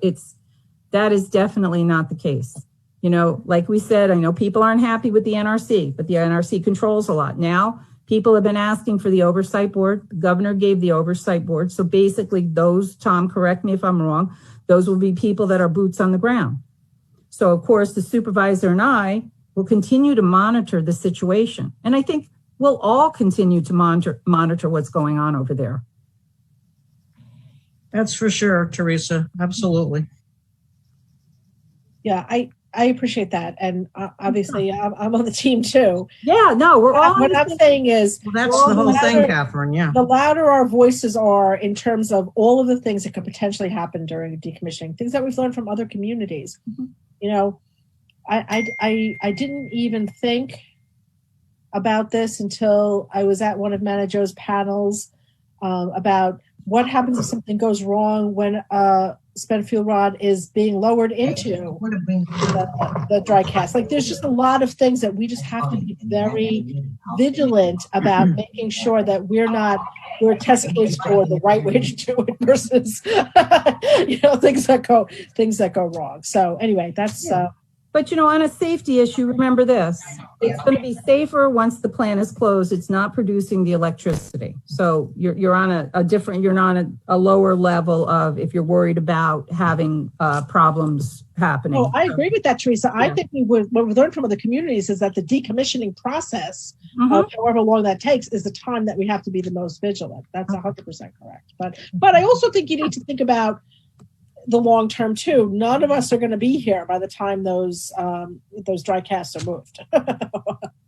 that is definitely not the case. Like we said, I know people aren't happy with the NRC, but the NRC controls a lot. Now, people have been asking for the oversight board. The governor gave the oversight board. So basically those, Tom, correct me if I'm wrong, those will be people that are boots on the ground. So of course, the supervisor and I will continue to monitor the situation. And I think we'll all continue to monitor what's going on over there. That's for sure, Teresa. Absolutely. Yeah, I appreciate that. And obviously I'm on the team too. Yeah, no, we're all. What I'm saying is, well, that's the whole thing, Catherine. Yeah. The louder our voices are in terms of all of the things that could potentially happen during decommissioning, things that we've learned from other communities. Mm-hmm. I didn't even think about this until I was at one of Manajo's panels about what happens if something goes wrong when a spent fuel rod is being lowered into the dry cask. Like, there's just a lot of things that we just have to be very vigilant about, making sure that we're a test case for the right way to do it versus things that go wrong. So anyway, that's But on a safety issue, remember this: it's going to be safer once the plant is closed. It's not producing the electricity, so you're on you're on a lower level of, if you're worried about having problems happening. Oh, I agree with that, Teresa. Yeah. I think what we've learned from other communities is that the decommissioning process, however long that takes, is the time that we have to be the most vigilant. That's 100% correct. But I also think you need to think about the long term too. None of us are going to be here by the time those dry casks are moved.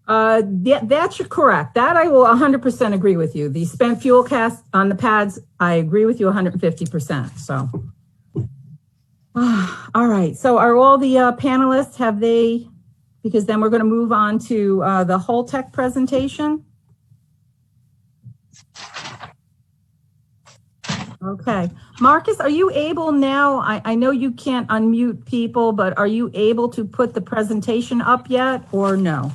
That's correct. That I will 100% agree with you. The spent fuel cast on the pads, I agree with you 150%. So, all right. So are all the panelists, have they, because then we're going to move on to the whole tech presentation. Okay. Marcus, are you able now? I know you can't unmute people, but are you able to put the presentation up yet or no?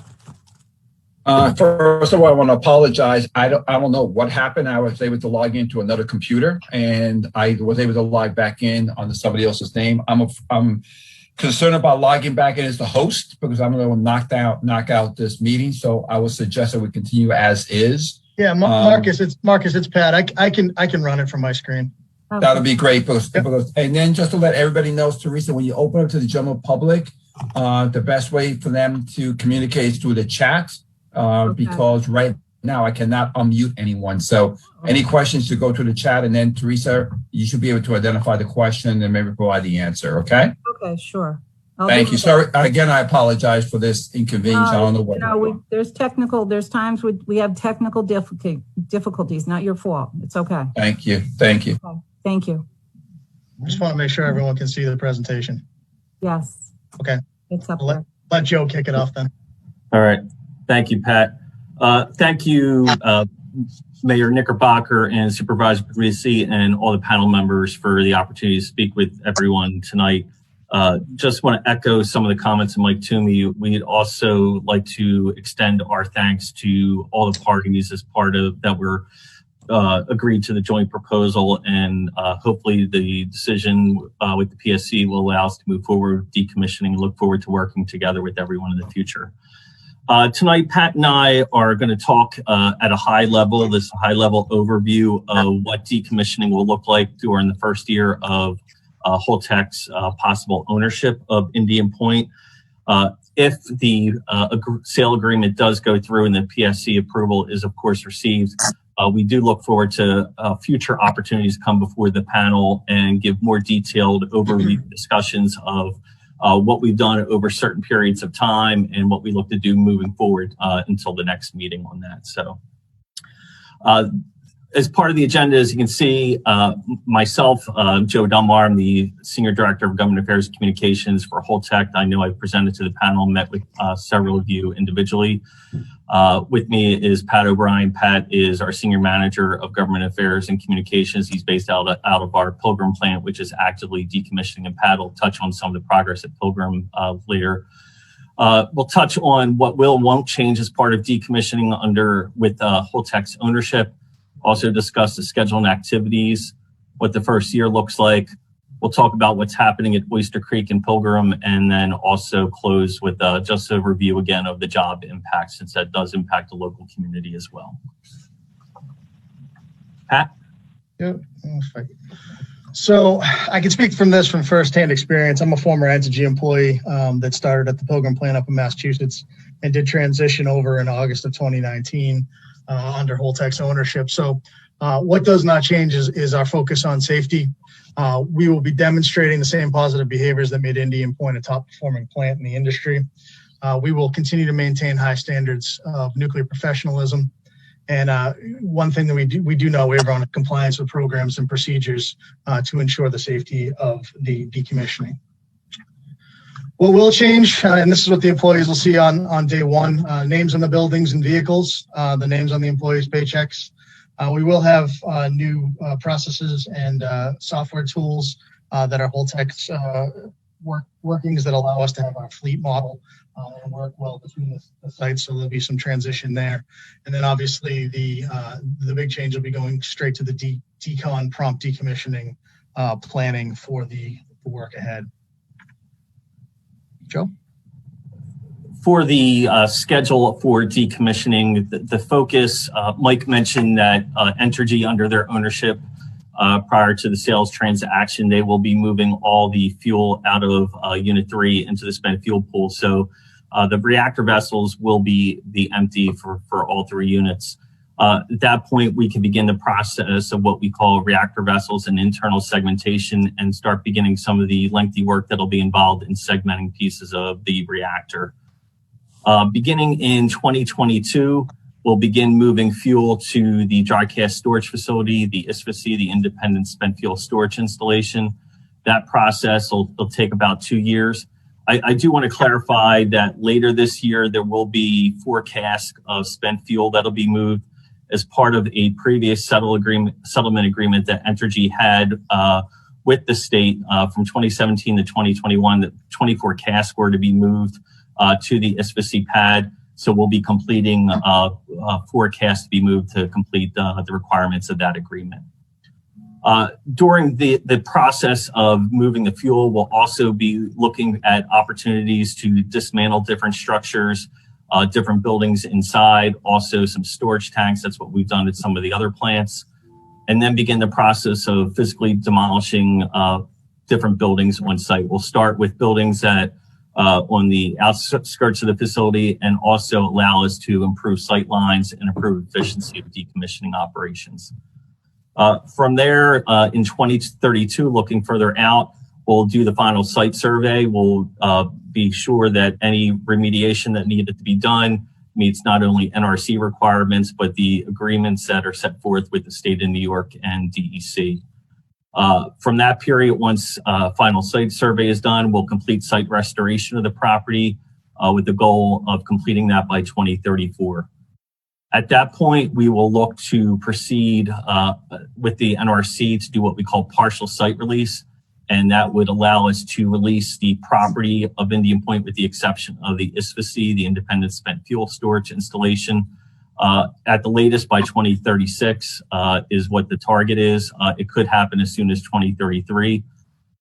First of all, I want to apologize. I don't know what happened. I was able to log into another computer and I was able to log back in on somebody else's name. I'm concerned about logging back in as the host because I'm going to knock out this meeting. So I would suggest that we continue as is. Yeah, Marcus, it's Pat. I can run it from my screen. Okay. That would be great. Because, and then just to let everybody know, Teresa, when you open up to the general public, the best way for them to communicate is through the chat, because right now I cannot unmute anyone. So any questions to go to the chat, and then Teresa, you should be able to identify the question and maybe provide the answer. Okay. Okay, sure. Thank you. Sorry again. I apologize for this inconvenience. I don't know what. There's times we have technical difficulties. Not your fault. It's okay. Thank you. Thank you. Okay. Thank you. I just want to make sure everyone can see the presentation. Yes. Okay. It's up. Let Joe kick it off then. All right. Thank you, Pat. Thank you, Mayor Knickerbocker and Supervisor Parisi and all the panel members for the opportunity to speak with everyone tonight. Just want to echo some of the comments of Mike Toomey. We'd also like to extend our thanks to all the parties as part of that were agreed to the joint proposal, and hopefully the decision with the PSC will allow us to move forward with decommissioning and look forward to working together with everyone in the future. Tonight, Pat and I are going to talk at a high level, this high-level overview of what decommissioning will look like during the first year of Holtec's possible ownership of Indian Point. If the sale agreement does go through and the PSC approval is, of course, received, we do look forward to future opportunities to come before the panel and give more detailed overview discussions of what we've done over certain periods of time and what we look to do moving forward until the next meeting on that. So as part of the agenda, as you can see, myself, Joe Dunbar, I'm the Senior Director of Government Affairs and Communications for Holtec. I know I've presented to the panel, met with several of you individually. With me is Pat O'Brien. Pat is our Senior Manager of Government Affairs and Communications. He's based out of our Pilgrim plant, which is actively decommissioning, and Pat will touch on some of the progress at Pilgrim later. We'll touch on what will and won't change as part of decommissioning with Holtec's ownership. Also discuss the schedule and activities, what the first year looks like. We'll talk about what's happening at Oyster Creek and Pilgrim, and then also close with just a review again of the job impact, since that does impact the local community as well. Pat? Yep. So I can speak from firsthand experience. I'm a former Entergy employee that started at the Pilgrim plant up in Massachusetts and did transition over in August of 2019 under Holtec's ownership. So what does not change is our focus on safety. We will be demonstrating the same positive behaviors that made Indian Point a top performing plant in the industry. We will continue to maintain high standards of nuclear professionalism. And one thing that we do know, we're on compliance with programs and procedures to ensure the safety of the decommissioning. What will change, and this is what the employees will see on day one, names on the buildings and vehicles, the names on the employees' paychecks. We will have new processes and software tools that are Holtec's workings that allow us to have our fleet model and work well between the sites. So there'll be some transition there. And then obviously the big change will be going straight to the decon prompt decommissioning planning for the work ahead. Joe? For the schedule for decommissioning, the focus, Mike mentioned that Entergy, under their ownership prior to the sales transaction, they will be moving all the fuel out of Unit 3 into the spent fuel pool. So the reactor vessels will be empty for all 3 units. At that point, we can begin the process of what we call reactor vessels and internal segmentation and start beginning some of the lengthy work that'll be involved in segmenting pieces of the reactor. Beginning in 2022, we'll begin moving fuel to the dry cask storage facility, the ISFAC, the Independent Spent Fuel Storage Installation. That process will take about 2 years. I do want to clarify that later this year, there will be 4 casks of spent fuel that'll be moved as part of a previous settlement agreement that Entergy had with the state from 2017 to 2021, that 24 casks were to be moved to the ISFAC pad. So we'll be completing 4 casks to be moved to complete the requirements of that agreement. During the process of moving the fuel, we'll also be looking at opportunities to dismantle different structures, different buildings inside, also some storage tanks. That's what we've done at some of the other plants. And then begin the process of physically demolishing different buildings on site. We'll start with buildings that on the outskirts of the facility and also allow us to improve sight lines and improve efficiency of decommissioning operations. From there, in 2032, looking further out, we'll do the final site survey. We'll be sure that any remediation that needed to be done meets not only NRC requirements, but the agreements that are set forth with the state of New York and DEC. From that period, once final site survey is done, we'll complete site restoration of the property with the goal of completing that by 2034. At that point, we will look to proceed with the NRC to do what we call partial site release. And that would allow us to release the property of Indian Point with the exception of the ISFC, the Independent Spent Fuel Storage Installation. At the latest by 2036 is what the target is. It could happen as soon as 2033.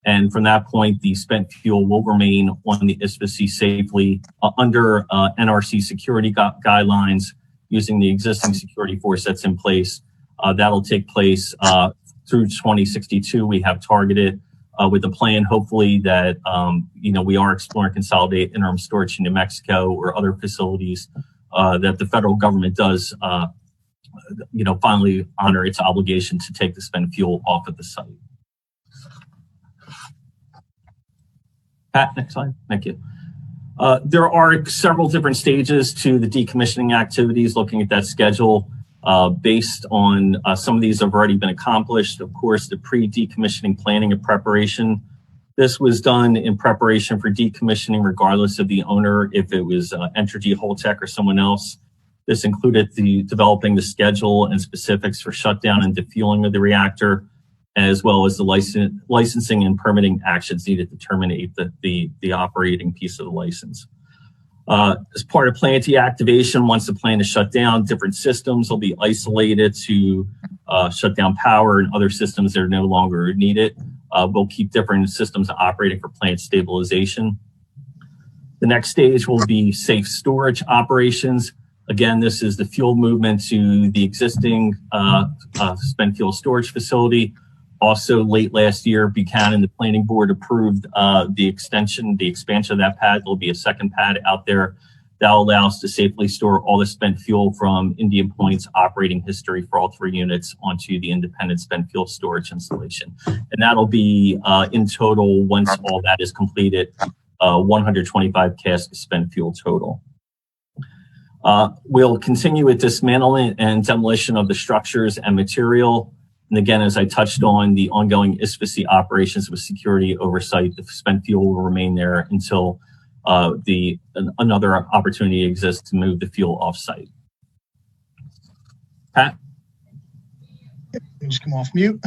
And from that point, the spent fuel will remain on the ISFC safely under NRC security guidelines using the existing security force that's in place. That'll take place through 2062. We have targeted with a plan, hopefully, that we are exploring consolidate interim storage in New Mexico or other facilities that the federal government does, finally honor its obligation to take the spent fuel off of the site. Pat, next slide. Thank you. There are several different stages to the decommissioning activities. Looking at that schedule, based on some of these have already been accomplished. Of course, the pre-decommissioning planning and preparation. This was done in preparation for decommissioning, regardless of the owner, if it was Entergy, Holtec, or someone else. This included developing the schedule and specifics for shutdown and defueling of the reactor, as well as the licensing and permitting actions needed to terminate the operating piece of the license. As part of plant deactivation, once the plant is shut down, different systems will be isolated to shut down power and other systems that are no longer needed. We'll keep different systems operating for plant stabilization. The next stage will be safe storage operations. Again, this is the fuel movement to the existing spent fuel storage facility. Also, late last year, Buchanan, the planning board, approved the expansion of that pad. There'll be a second pad out there that will allow us to safely store all the spent fuel from Indian Point's operating history for all three units onto the independent spent fuel storage installation. And that'll be, in total, once all that is completed, 125 casks of spent fuel total. We'll continue with dismantling and demolition of the structures and material. And again, as I touched on, the ongoing ISFC operations with security oversight, the spent fuel will remain there until another opportunity exists to move the fuel off-site. Pat? Just come off mute.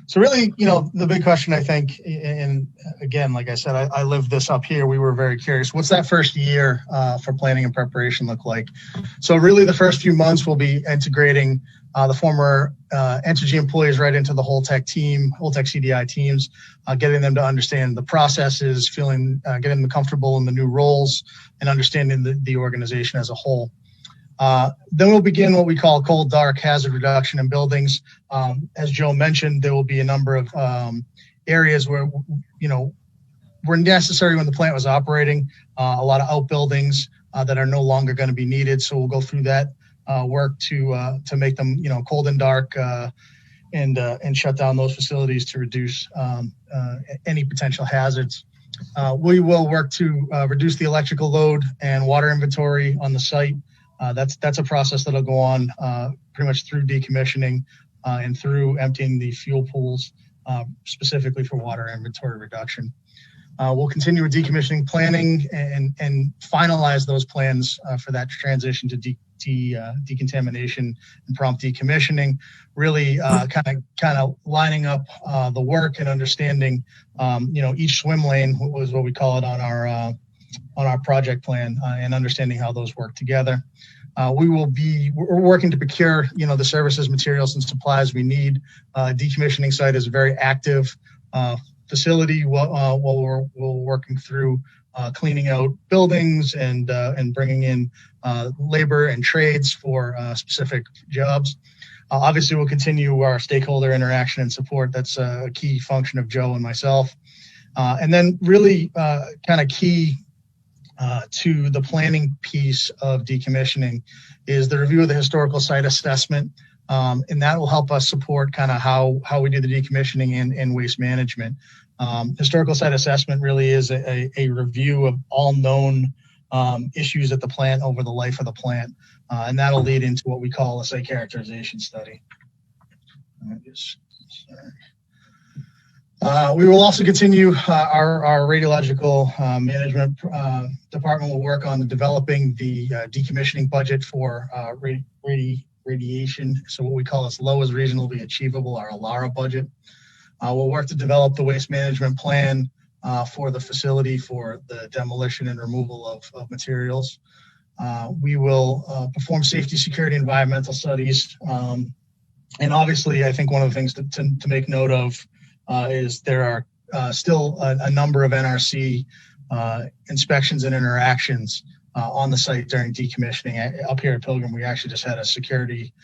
So really, the big question, I think, and again, like I said, I lived this up here. We were very curious. What's that first year for planning and preparation look like? So really the first few months we'll be integrating the former Entergy employees right into the Holtec CDI teams, getting them to understand the processes, getting them comfortable in the new roles, and understanding the organization as a whole. Then we'll begin what we call cold, dark hazard reduction in buildings. As Joe mentioned, there will be a number of areas where, were necessary when the plant was operating, a lot of outbuildings that are no longer going to be needed. So we'll go through that work to make them, cold and dark, and shut down those facilities to reduce any potential hazards. We will work to reduce the electrical load and water inventory on the site. That's a process that'll go on pretty much through decommissioning and through emptying the fuel pools, specifically for water inventory reduction. We'll continue with decommissioning planning and finalize those plans for that transition to decontamination and prompt decommissioning. Really kind of lining up the work and understanding, each swim lane was what we call it on our project plan, and understanding how those work together. We're working to procure, the services, materials, and supplies we need. Decommissioning site is a very active facility while we're working through cleaning out buildings and bringing in labor and trades for specific jobs. Obviously, we'll continue our stakeholder interaction and support. That's a key function of Joe and myself. And then really kind of key to the planning piece of decommissioning is the review of the historical site assessment. And that will help us support kind of how we do the decommissioning and waste management. Historical site assessment really is a review of all known issues at the plant over the life of the plant. And that'll lead into what we call a site characterization study. We will also continue our radiological management department will work on developing the decommissioning budget for radiation. So what we call as low as reasonably achievable, our ALARA budget. We'll work to develop the waste management plan for the facility for the demolition and removal of materials. We will perform safety, security, environmental studies. And obviously, I think one of the things to make note of is there are still a number of NRC inspections and interactions on the site during decommissioning. Up here at Pilgrim, we actually just had a security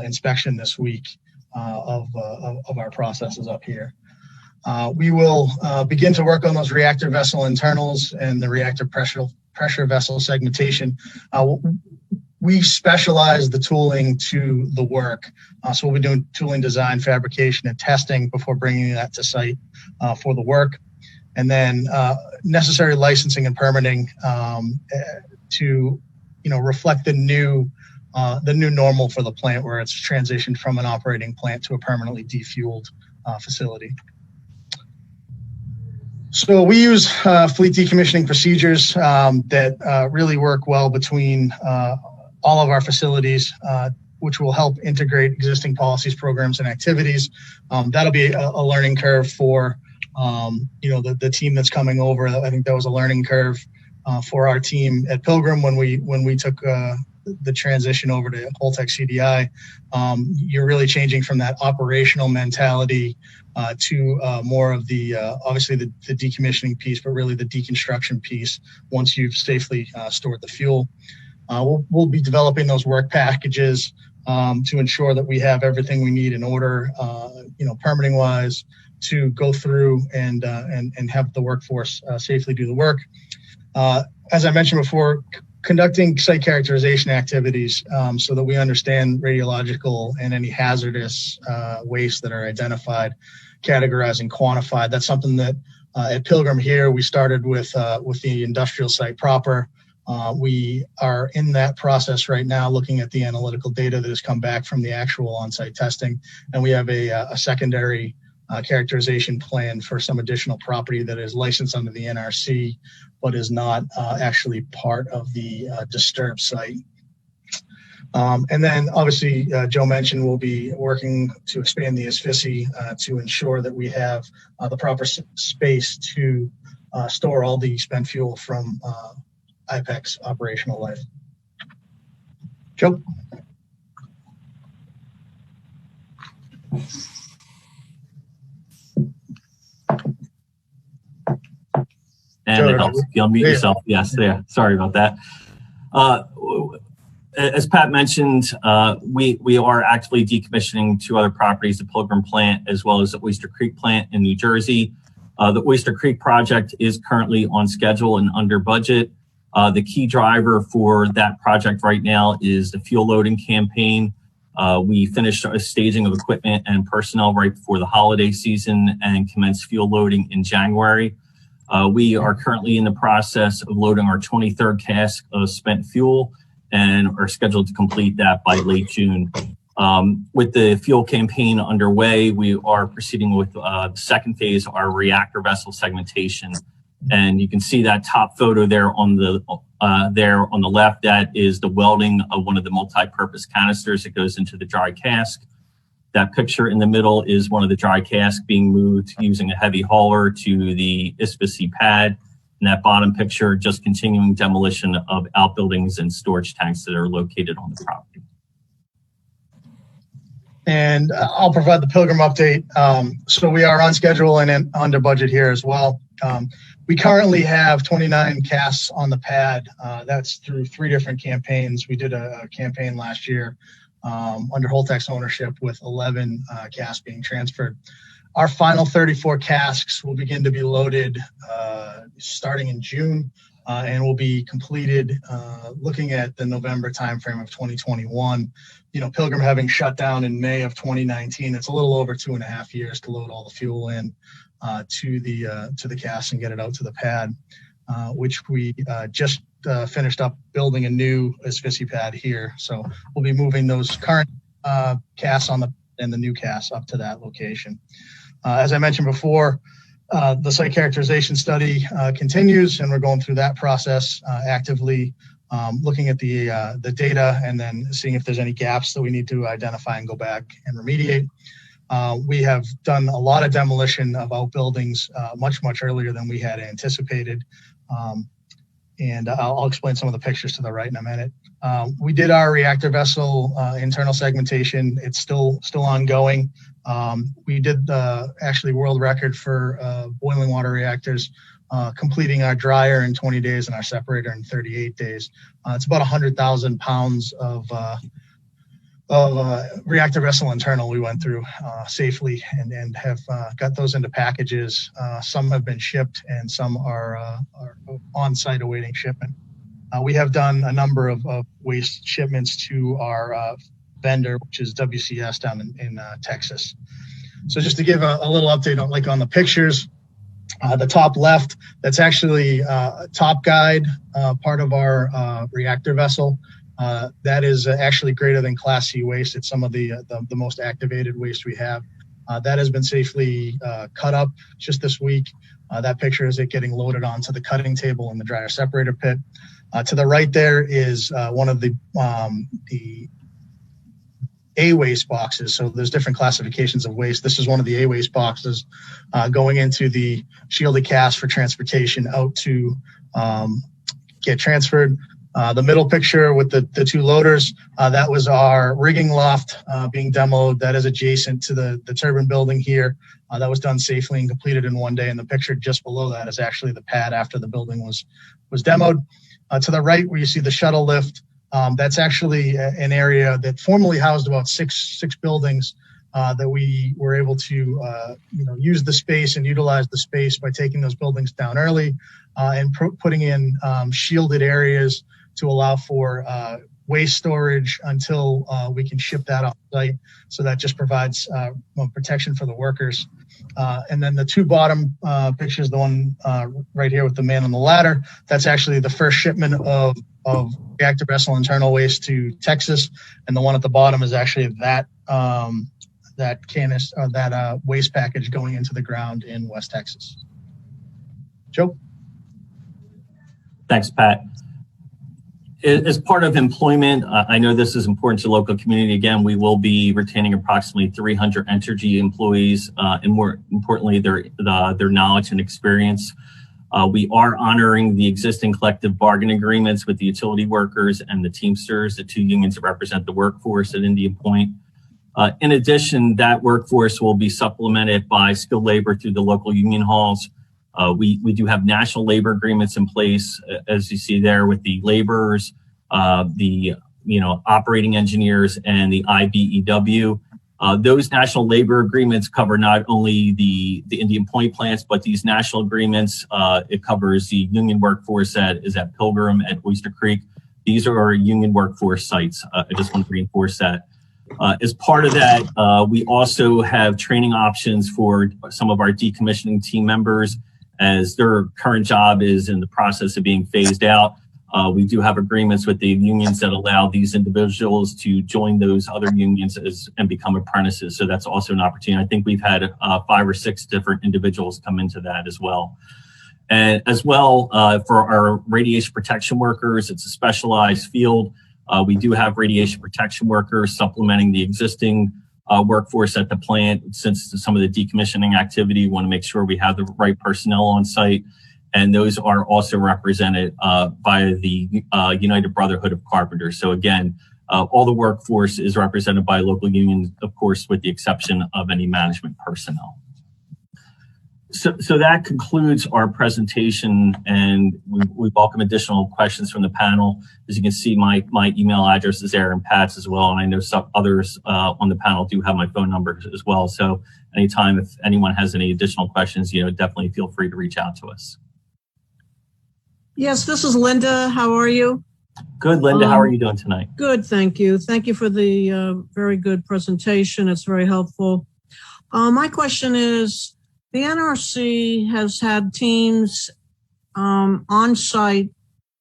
inspection this week of our processes up here. We will begin to work on those reactor vessel internals and the reactor pressure vessel segmentation. We specialize the tooling to the work. So we'll be doing tooling design, fabrication, and testing before bringing that to site for the work. And then necessary licensing and permitting to reflect the new normal for the plant, where it's transitioned from an operating plant to a permanently defueled facility. So we use fleet decommissioning procedures that really work well between all of our facilities, which will help integrate existing policies, programs, and activities. That'll be a learning curve for the team that's coming over. I think that was a learning curve for our team at Pilgrim when we took the transition over to Holtec CDI. You're really changing from that operational mentality to more of the obviously the decommissioning piece, but really the deconstruction piece once you've safely stored the fuel. We'll be developing those work packages to ensure that we have everything we need in order, permitting wise, to go through and have the workforce safely do the work. As I mentioned before, conducting site characterization activities so that we understand radiological and any hazardous waste that are identified, categorized, and quantified. That's something that at Pilgrim here, we started with the industrial site proper. We are in that process right now, looking at the analytical data that has come back from the actual on-site testing. And we have a secondary characterization plan for some additional property that is licensed under the NRC, but is not actually part of the disturbed site. And then obviously, Joe mentioned we'll be working to expand the ASFISI to ensure that we have the proper space to store all the spent fuel from IPEX operational life. Joe? And it helps. You unmute yourself. Yes, there. Sorry about that. As Pat mentioned, we are actively decommissioning 2 other properties, the Pilgrim plant as well as the Oyster Creek plant in New Jersey. The Oyster Creek project is currently on schedule and under budget. The key driver for that project right now is the fuel loading campaign. We finished a staging of equipment and personnel right before the holiday season and commenced fuel loading in January. We are currently in the process of loading our 23rd cask of spent fuel and are scheduled to complete that by late June. With the fuel campaign underway, we are proceeding with the second phase of our reactor vessel segmentation. And you can see that top photo there on the left. That is the welding of one of the multi-purpose canisters that goes into the dry cask. That picture in the middle is one of the dry casks being moved using a heavy hauler to the ASFISI pad. And that bottom picture, just continuing demolition of outbuildings and storage tanks that are located on the property. And I'll provide the Pilgrim update. So we are on schedule and under budget here as well. We currently have 29 casks on the pad. That's through 3 different campaigns. We did a campaign last year under Holtec's ownership with 11 casks being transferred. Our final 34 casks will begin to be loaded starting in June and will be completed looking at the November timeframe of 2021. Pilgrim having shut down in May of 2019, it's a little over 2.5 years to load all the fuel in to the casks and get it out to the pad, which we just finished up building a new ASFISI pad here. So we'll be moving those current casks and the new casks up to that location. As I mentioned before, the site characterization study continues, and we're going through that process actively, looking at the data and then seeing if there's any gaps that we need to identify and go back and remediate. We have done a lot of demolition of outbuildings much earlier than we had anticipated. And I'll explain some of the pictures to the right in a minute. We did our reactor vessel internal segmentation. It's still ongoing. We did actually world record for boiling water reactors, completing our dryer in 20 days and our separator in 38 days. It's about 100,000 pounds of reactor vessel internal we went through safely and have got those into packages. Some have been shipped and some are on site awaiting shipment. We have done a number of waste shipments to our vendor, which is WCS down in Texas. So just to give a little update on the pictures, the top left, that's actually top guide, part of our reactor vessel. That is actually greater than Class C waste. It's some of the most activated waste we have. That has been safely cut up just this week. That picture is it getting loaded onto the cutting table in the dryer separator pit. To the right there is one of the A waste boxes. So there's different classifications of waste. This is one of the A waste boxes going into the shielded cast for transportation out to get transferred. The middle picture with the two loaders, that was our rigging loft being demoed. That is adjacent to the turbine building here. That was done safely and completed in one day. And the picture just below that is actually the pad after the building was demoed. To the right, where you see the shuttle lift, that's actually an area that formerly housed about six buildings that we were able to use the space and utilize the space by taking those buildings down early and putting in shielded areas to allow for waste storage until we can ship that off site. So that just provides protection for the workers. And then the two bottom pictures, the one right here with the man on the ladder, that's actually the first shipment of reactor vessel internal waste to Texas. And the one at the bottom is actually that waste package going into the ground in West Texas. Joe? Thanks, Pat. As part of employment, I know this is important to the local community. Again, we will be retaining approximately 300 Entergy employees, and more importantly, their knowledge and experience. We are honoring the existing collective bargaining agreements with the utility workers and the Teamsters, the two unions that represent the workforce at Indian Point. In addition, that workforce will be supplemented by skilled labor through the local union halls. We do have national labor agreements in place, as you see there, with the laborers, the operating engineers, and the IBEW. Those national labor agreements cover not only the Indian Point plants, but these national agreements, it covers the union workforce that is at Pilgrim, at Oyster Creek. These are our union workforce sites. I just want to reinforce that. As part of that, we also have training options for some of our decommissioning team members, as their current job is in the process of being phased out. We do have agreements with the unions that allow these individuals to join those other unions and become apprentices. So that's also an opportunity. I think we've had 5 or 6 different individuals come into that as well. And as well, for our radiation protection workers, it's a specialized field. We do have radiation protection workers supplementing the existing workforce at the plant. Since some of the decommissioning activity, we want to make sure we have the right personnel on site. And those are also represented by the United Brotherhood of Carpenters. So again, all the workforce is represented by local unions, of course, with the exception of any management personnel. So that concludes our presentation, and we welcome additional questions from the panel. As you can see, my email address is there and Pat's as well, and I know some others on the panel do have my phone number as well. So anytime if anyone has any additional questions, definitely feel free to reach out to us. Yes, this is Linda. How are you? Good, Linda. How are you doing tonight? Good, thank you. Thank you for the very good presentation. It's very helpful. My question is, the NRC has had teams on site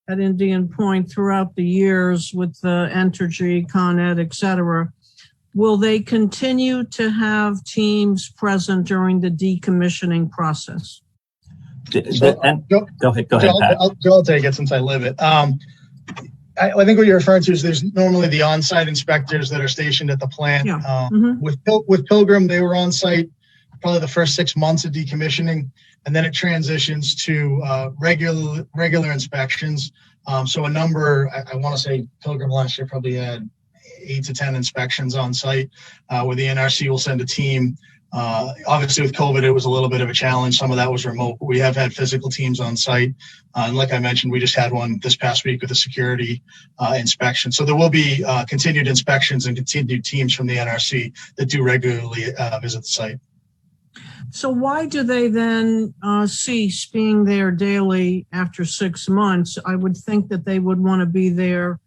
at Indian Point throughout the years with Entergy, Con Ed, et cetera. will they continue to have teams present during the decommissioning process? Go ahead, Pat. I'll take it since I live it. I think what you're referring to is there's normally the on-site inspectors that are stationed at the plant. Yeah. With Pilgrim, they were on site probably the first 6 months of decommissioning, and then it transitions to regular inspections. So a number, I want to say Pilgrim last year probably had 8 to 10 inspections on site, where the NRC will send a team. Obviously with COVID, it was a little bit of a challenge. Some of that was remote, but we have had physical teams on site. And like I mentioned, we just had one this past week with a security inspection. So there will be continued inspections and continued teams from the NRC that do regularly visit the site. So why do they then cease being there daily after 6 months? I would think that they would want to be there,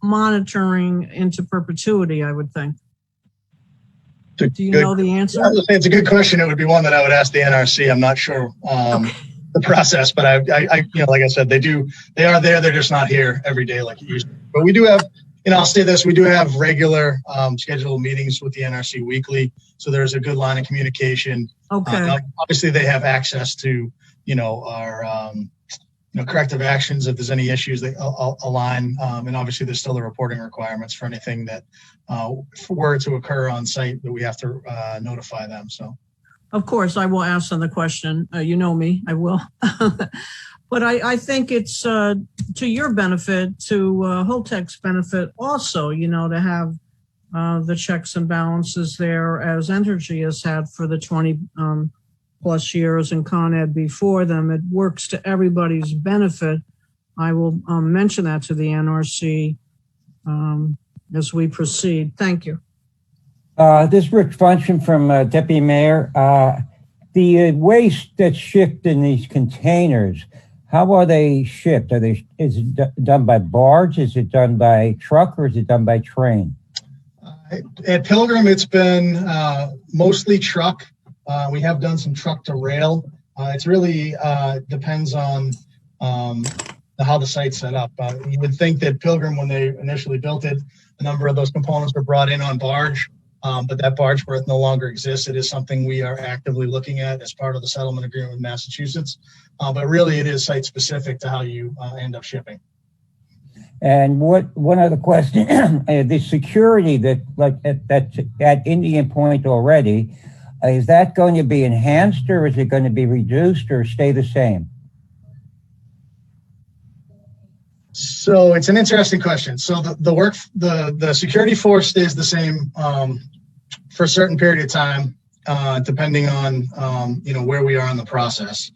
monitoring into perpetuity, I would think. Do you know the answer? It's a good question. It would be one that I would ask the NRC. I'm not sure the process, but I like I said, they are there. They're just not here every day like it used to be. But we do have, I'll say this, we do have regular scheduled meetings with the NRC weekly. So there's a good line of communication. Okay. Obviously they have access to, our, corrective actions if there's any issues they align. And obviously there's still the reporting requirements for anything that were to occur on site that we have to notify them. So, of course, I will ask them the question. You know me, I will. But I think it's to your benefit, to Holtec's benefit also, to have the checks and balances there as Entergy has had for the 20 plus years and Con Ed before them. It works to everybody's benefit. I will mention that to the NRC as we proceed. Thank you. This is Rick Function from Deputy Mayor. The waste that's shipped in these containers, how are they shipped? Is it done by barge? Is it done by truck, or is it done by train? At Pilgrim, it's been mostly truck. We have done some truck to rail. It's really depends on how the site's set up. You would think that Pilgrim, when they initially built it, a number of those components were brought in on barge, but that barge berth no longer exists. It is something we are actively looking at as part of the settlement agreement with Massachusetts. But really, it is site specific to how you end up shipping. And one other question: the security that's at Indian Point already, is that going to be enhanced, or is it going to be reduced, or stay the same? So it's an interesting question. So the security force stays the same for a certain period of time, depending on where we are in the process.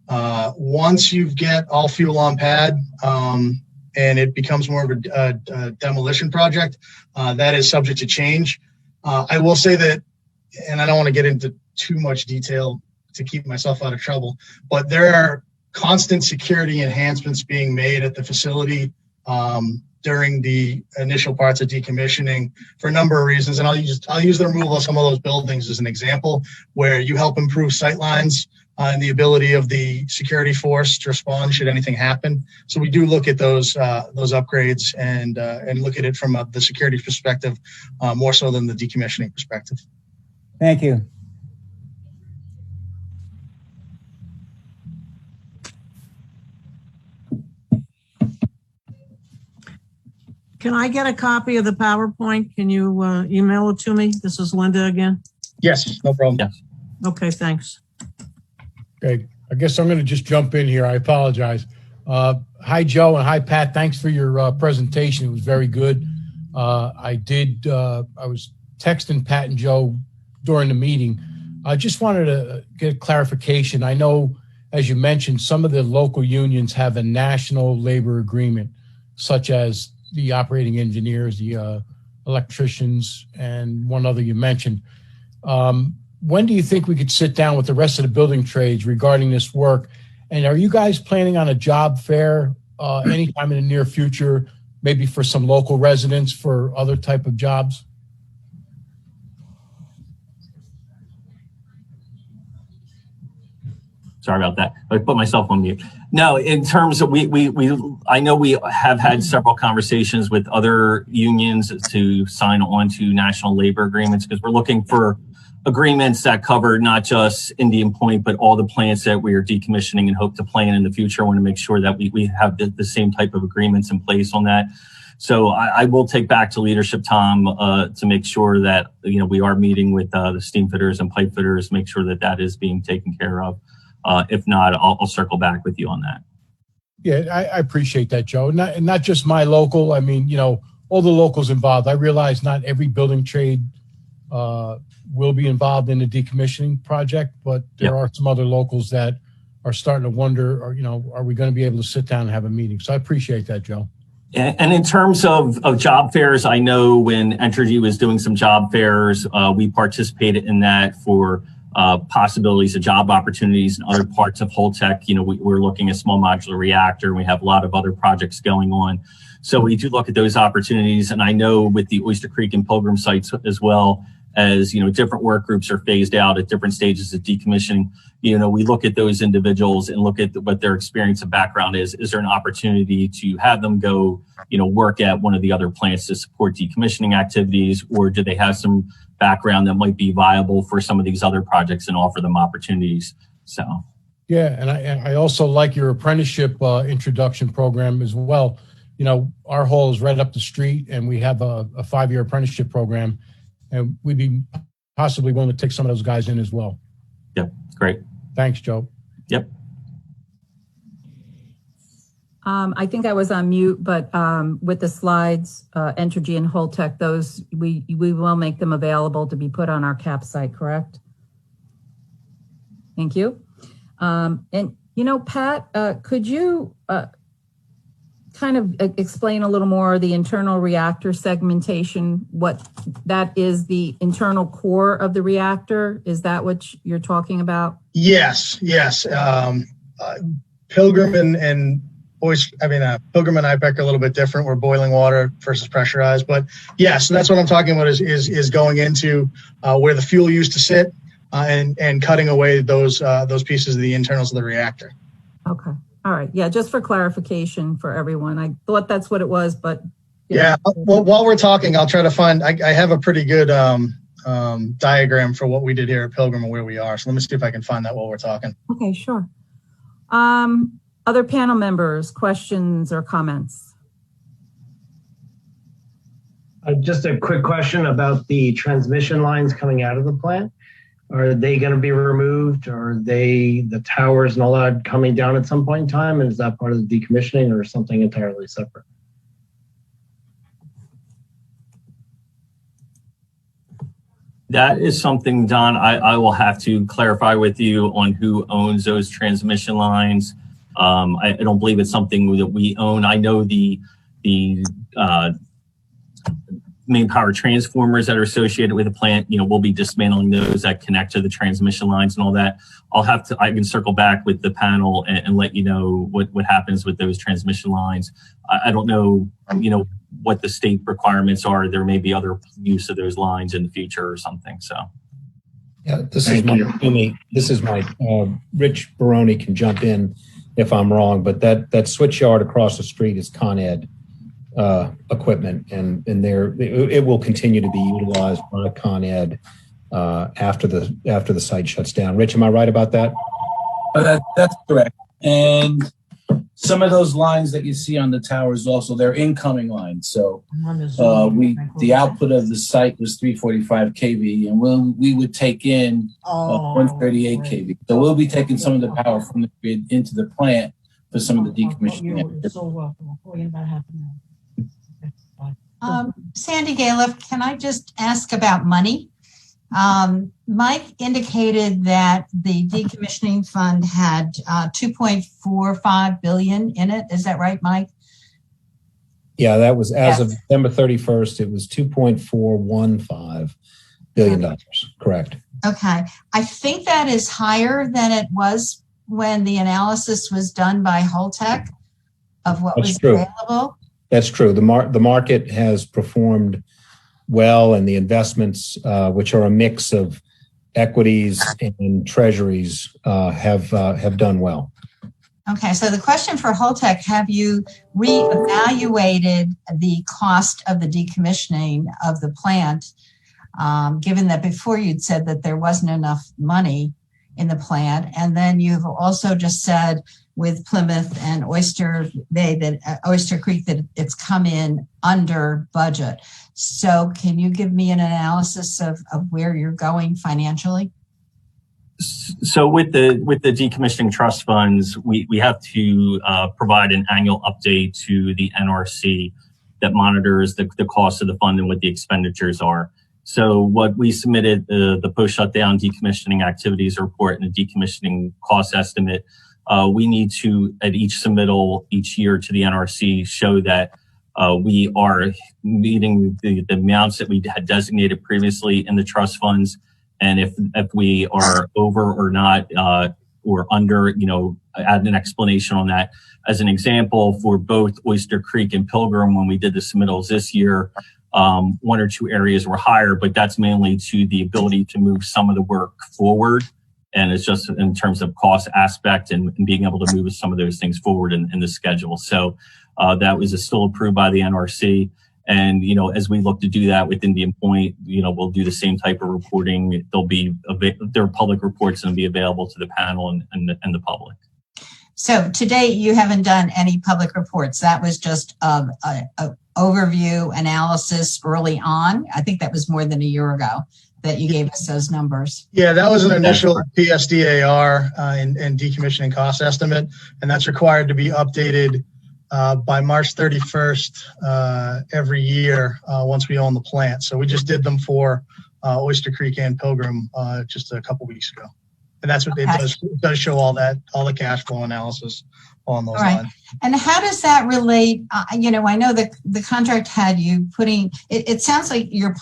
Once you get all fuel on pad and it becomes more of a demolition project, that is subject to change. I will say that, and I don't want to get into too much detail to keep myself out of trouble, but there are constant security enhancements being made at the facility during the initial parts of decommissioning for a number of reasons. And I'll use the removal of some of those buildings as an example, where you help improve sight lines and the ability of the security force to respond should anything happen. So we do look at those upgrades and look at it from the security perspective more so than the decommissioning perspective. Thank you. Can I get a copy of the PowerPoint? Can you email it to me? This is Linda again. Yes, no problem. Yes. Okay, thanks. Okay, I guess I'm going to just jump in here. I apologize. Hi, Joe, and hi, Pat. Thanks for your presentation. It was very good. I was texting Pat and Joe during the meeting. I just wanted to get clarification. I know, as you mentioned, some of the local unions have a national labor agreement, such as the operating engineers, the electricians, and one other you mentioned. When do you think we could sit down with the rest of the building trades regarding this work? And are you guys planning on a job fair anytime in the near future, maybe for some local residents for other type of jobs? Sorry about that. I put myself on mute. No, in terms of I know we have had several conversations with other unions to sign on to national labor agreements, because we're looking for agreements that cover not just Indian Point, but all the plants that we are decommissioning and hope to plan in the future. I want to make sure that we have the same type of agreements in place on that. So I will take back to leadership, Tom, to make sure that, we are meeting with the steam fitters and pipe fitters, make sure that that is being taken care of. If not, I'll circle back with you on that. Yeah, I appreciate that, Joe. Not just my local. I mean, all the locals involved. I realize not every building trade will be involved in the decommissioning project, but there are some other locals that are starting to wonder, are we going to be able to sit down and have a meeting? So I appreciate that, Joe. And in terms of job fairs, I know when Entergy was doing some job fairs, we participated in that for possibilities of job opportunities in other parts of Holtec. We're looking at small modular reactor. We have a lot of other projects going on. So we do look at those opportunities. And I know with the Oyster Creek and Pilgrim sites as well, as different work groups are phased out at different stages of decommissioning, we look at those individuals and look at what their experience and background is. Is there an opportunity to have them go, work at one of the other plants to support decommissioning activities, or do they have some background that might be viable for some of these other projects and offer them opportunities? So, yeah, and I also like your apprenticeship introduction program as well. Our hall is right up the street, and we have a 5-year apprenticeship program. And we'd be possibly willing to take some of those guys in as well. Yep, great. Thanks, Joe. Yep. I think I was on mute, but with the slides, Entergy and Holtec, those we will make them available to be put on our CAP site, correct? Thank you. And Pat, could you kind of explain a little more the internal reactor segmentation, what that is, the internal core of the reactor? Is that what you're talking about? Yes. Pilgrim and Pilgrim and IPEC are a little bit different. We're boiling water versus pressurized, but yeah, so that's what I'm talking about is going into where the fuel used to sit and cutting away those pieces of the internals of the reactor. Okay. All right. Yeah, just for clarification for everyone. I thought that's what it was, but yeah. Well, while we're talking, I'll try to find. I have a pretty good diagram for what we did here at Pilgrim and where we are. So let me see if I can find that while we're talking. Okay, sure. Other panel members, questions or comments? Just a quick question about the transmission lines coming out of the plant. Are they going to be removed? Are the towers and all that coming down at some point in time? And is that part of the decommissioning or something entirely separate? That is something, Don, I will have to clarify with you on who owns those transmission lines. I don't believe it's something that we own. I know the main power transformers that are associated with the plant, we'll be dismantling those that connect to the transmission lines and all that. I can circle back with the panel and let you know what happens with those transmission lines. I don't know, what the state requirements are. There may be other use of those lines in the future or something. So. Yeah, this is my Rich Baroni can jump in if I'm wrong, but that switch yard across the street is Con Ed equipment, and it will continue to be utilized by Con Ed after the site shuts down. Rich, am I right about that? That's correct. And some of those lines that you see on the towers also, they're incoming lines. So the output of the site was 345 kV, and we would take in 138 kV. So we'll be taking some of the power from the grid into the plant for some of the decommissioning. Sandy Galiff, can I just ask about money? Mike indicated that the decommissioning fund had $2.45 billion in it. Is that right, Mike? Yeah, that was as of December 31st. It was $2.415 billion. Correct. Okay. I think that is higher than it was when the analysis was done by Holtec of what was available. That's true. The market has performed well, and the investments, which are a mix of equities and treasuries have done well. Okay, so the question for Holtec, have you reevaluated the cost of the decommissioning of the plant, given that before you'd said that there wasn't enough money in the plant, and then you've also just said with Plymouth and Oyster Bay that Oyster Creek that it's come in under budget. So can you give me an analysis of where you're going financially? So with the decommissioning trust funds, we have to provide an annual update to the NRC that monitors the cost of the fund and what the expenditures are. So what we submitted, the post-shutdown decommissioning activities report and the decommissioning cost estimate, we need to, at each submittal each year to the NRC, show that we are meeting the amounts that we had designated previously in the trust funds. And if we are over or not, or under, add an explanation on that. As an example, for both Oyster Creek and Pilgrim, when we did the submittals this year, one or two areas were higher, but that's mainly to the ability to move some of the work forward. And it's just in terms of cost aspect and being able to move some of those things forward in the schedule. So that was still approved by the NRC. And, as we look to do that with Indian Point, we'll do the same type of reporting. There are public reports and be available to the panel and the public. So to date, you haven't done any public reports. That was just an overview analysis early on. I think that was more than a year ago that you gave us those numbers. Yeah, that was an initial PSDAR and decommissioning cost estimate, and that's required to be updated by March 31st every year once we own the plant. So we just did them for Oyster Creek and Pilgrim just a couple weeks ago. And that's what it does show all the cash flow analysis on those lines. And how does that relate? I know that the contract had you putting, it sounds like you're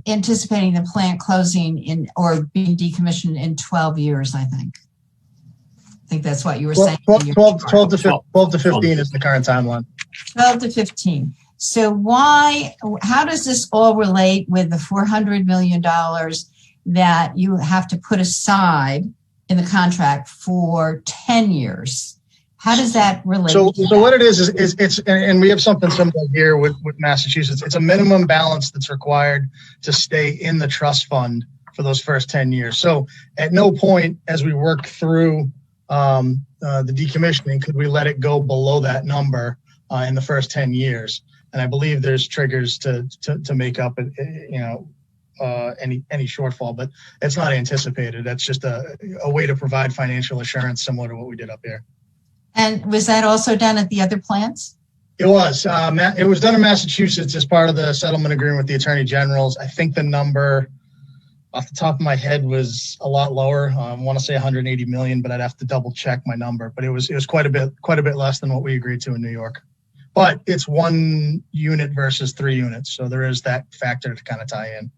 anticipating the plant closing or being decommissioned in 12 years, I think. I think that's what you were saying. 12 to 15 is the current timeline. 12 to 15. So how does this all relate with the $400 million that you have to put aside in the contract for 10 years? How does that relate? So what it is it's, and we have something similar here with Massachusetts. It's a minimum balance that's required to stay in the trust fund for those first 10 years. So at no point as we work through the decommissioning could we let it go below that number in the first 10 years. And I believe there's triggers to make up any shortfall, but it's not anticipated. That's just a way to provide financial assurance similar to what we did up here. And was that also done at the other plants? It was. It was done in Massachusetts as part of the settlement agreement with the Attorney Generals. I think the number off the top of my head was a lot lower. I want to say 180 million, but I'd have to double check my number. But it was quite a bit less than what we agreed to in New York. But it's 1 unit versus 3 units, so there is that factor to kind of tie in.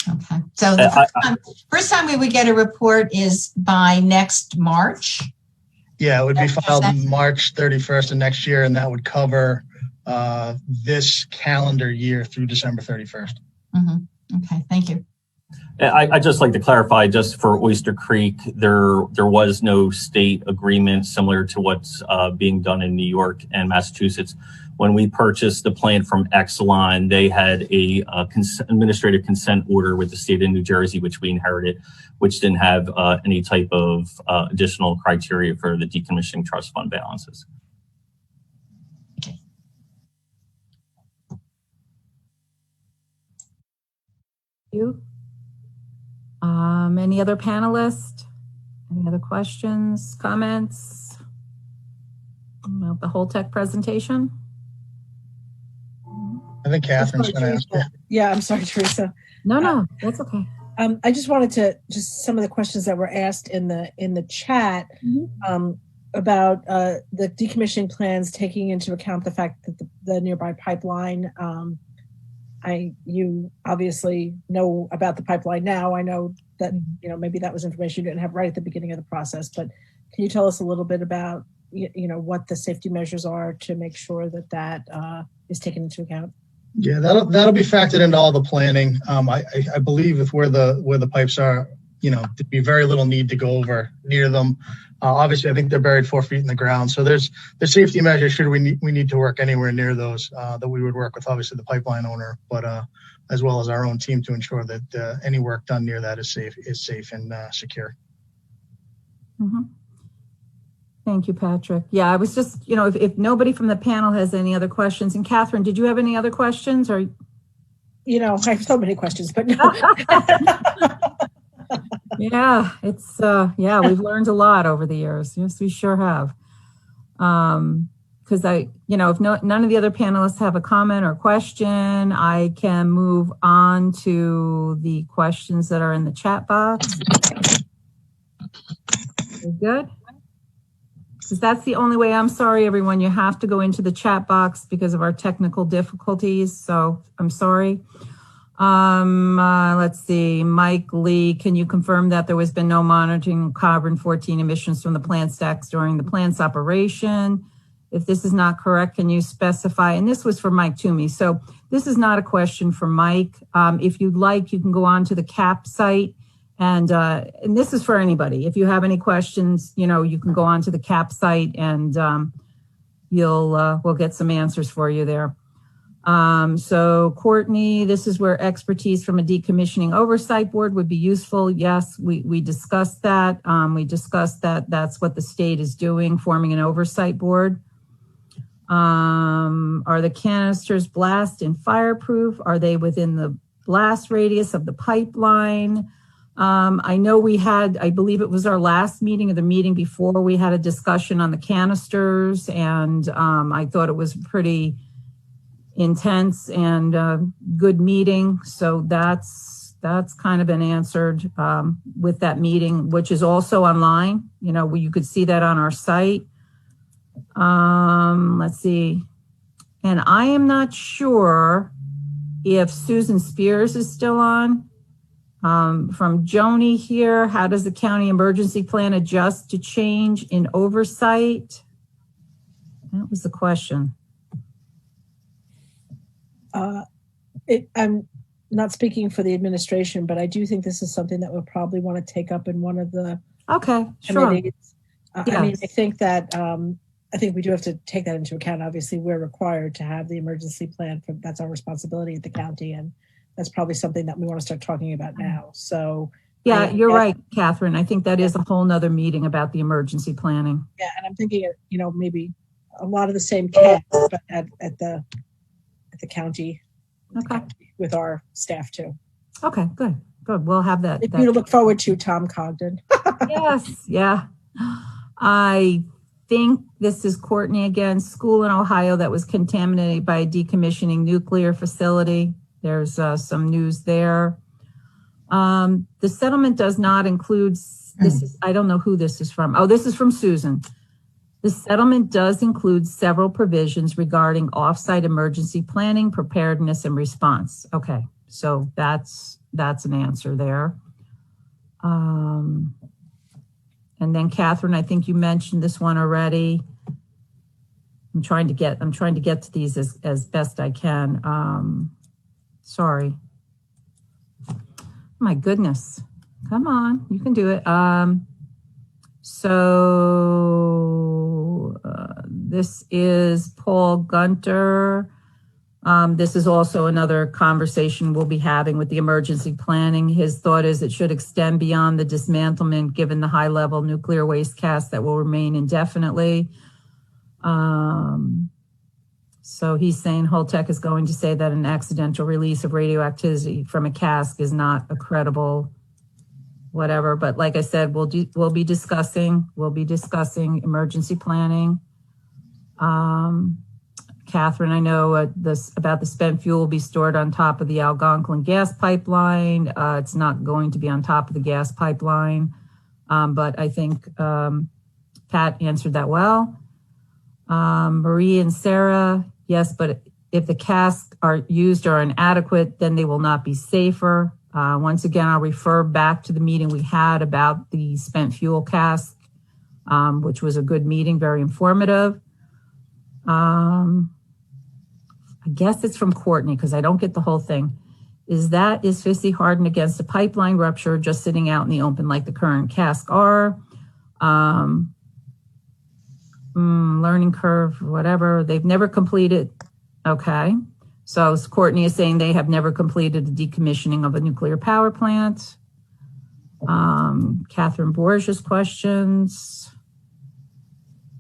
Okay. So the first time we would get a report is by next March? Yeah, it would be filed March 31st of next year, and that would cover this calendar year through December 31st. Mm-hmm. Okay, thank you. I'd just like to clarify, just for Oyster Creek, there was no state agreement similar to what's being done in New York and Massachusetts. When we purchased the plant from Exelon, they had a administrative consent order with the state of New Jersey, which we inherited, which didn't have any type of additional criteria for the decommissioning trust fund balances. Thank you. Any other panelists? Any other questions, comments about the Holtec presentation? I think Catherine's going to ask you. Yeah, I'm sorry, Teresa. No, that's okay. I just wanted to some of the questions that were asked in the chat about the decommissioning plans, taking into account the fact that the nearby pipeline. You obviously know about the pipeline now. I know that maybe that was information you didn't have right at the beginning of the process, but can you tell us a little bit about what the safety measures are to make sure that is taken into account? Yeah, that'll be factored into all the planning. I believe with where the pipes are, there'd be very little need to go over near them. Obviously, I think they're buried 4 feet in the ground, so there's safety measures should we need to work anywhere near those that we would work with obviously the pipeline owner, but as well as our own team to ensure that any work done near that is safe and secure. Mm-hmm. Thank you, Patrick. Yeah, I was just, if nobody from the panel has any other questions, and Catherine, did you have any other questions? Or, I have so many questions, but no. Yeah, it's we've learned a lot over the years. Yes, we sure have. Because if none of the other panelists have a comment or question, I can move on to the questions that are in the chat box. We're good? Because that's the only way. I'm sorry, everyone. You have to go into the chat box because of our technical difficulties. So I'm sorry. Let's see. Mike Lee, can you confirm that there has been no monitoring of carbon-14 emissions from the plant stacks during the plant's operation? If this is not correct, can you specify? And this was for Mike Toomey. So this is not a question for Mike. If you'd like, you can go on to the CAP site. And this is for anybody. If you have any questions, you can go on to the CAP site and we'll get some answers for you there. So Courtney, this is where expertise from a decommissioning oversight board would be useful. Yes, we discussed that. We discussed that that's what the state is doing, forming an oversight board. Are the canisters blast and fireproof? Are they within the blast radius of the pipeline? I know we had, I believe it was our last meeting or the meeting before, we had a discussion on the canisters, and I thought it was pretty intense and good meeting. So that's kind of been answered with that meeting, which is also online. You could see that on our site. Let's see. And I am not sure if Susan Spears is still on. From Joni here, how does the county emergency plan adjust to change in oversight? That was the question. I'm not speaking for the administration, but I do think this is something that we'll probably want to take up in one of the committees. Sure. Yes. I mean, I think that I think we do have to take that into account. Obviously, we're required to have the emergency plan. That's our responsibility at the county, and that's probably something that we want to start talking about now. So yeah, you're right, Catherine. I think that is a whole nother meeting about the emergency planning. Yeah, and I'm thinking, maybe a lot of the same cast, but at the county, with our staff too. Okay, good. We'll have that. If you look forward to Tom Cogden. Yes, yeah. I think this is Courtney again. School in Ohio that was contaminated by a decommissioning nuclear facility. There's some news there. The settlement does not include, I don't know who this is from. Oh, this is from Susan. The settlement does include several provisions regarding offsite emergency planning, preparedness, and response. Okay, so that's an answer there. And then Catherine, I think you mentioned this one already. I'm trying to get to these as best I can. Sorry. My goodness. Come on, you can do it. This is Paul Gunter. This is also another conversation we'll be having with the emergency planning. His thought is it should extend beyond the dismantlement given the high level nuclear waste cast that will remain indefinitely. So he's saying Holtec is going to say that an accidental release of radioactivity from a cask is not a credible whatever. But like I said, we'll be discussing emergency planning. Catherine, I know about the spent fuel will be stored on top of the Algonquin gas pipeline. It's not going to be on top of the gas pipeline, but I think Pat answered that well. Marie and Sarah, yes, but if the casks are used or inadequate, then they will not be safer. Once again, I'll refer back to the meeting we had about the spent fuel cask, which was a good meeting, very informative. I guess it's from Courtney because I don't get the whole thing. Is FISI hardened against a pipeline rupture, just sitting out in the open like the current cask are? Learning curve, whatever. They've never completed. Okay. So Courtney is saying they have never completed the decommissioning of a nuclear power plant. Catherine Borges questions.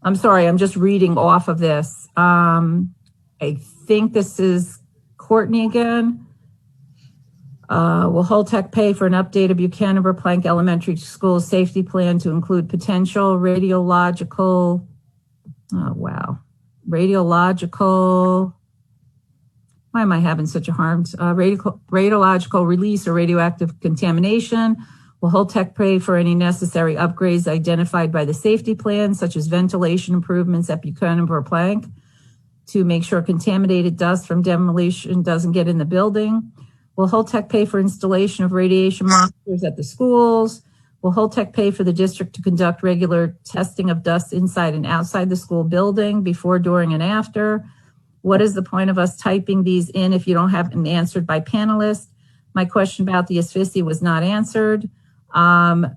I'm sorry, I'm just reading off of this. I think this is Courtney again. Will Holtec pay for an updated Buchanan Plank Elementary School safety plan to include potential radiological, why am I having such a harm? Radiological release or radioactive contamination? Will Holtec pay for any necessary upgrades identified by the safety plan, such as ventilation improvements at Buchanan Plank to make sure contaminated dust from demolition doesn't get in the building? Will Holtec pay for installation of radiation monitors at the schools? Will Holtec pay for the district to conduct regular testing of dust inside and outside the school building before, during, and after? What is the point of us typing these in if you don't have them answered by panelists? My question about the asphyxia was not answered.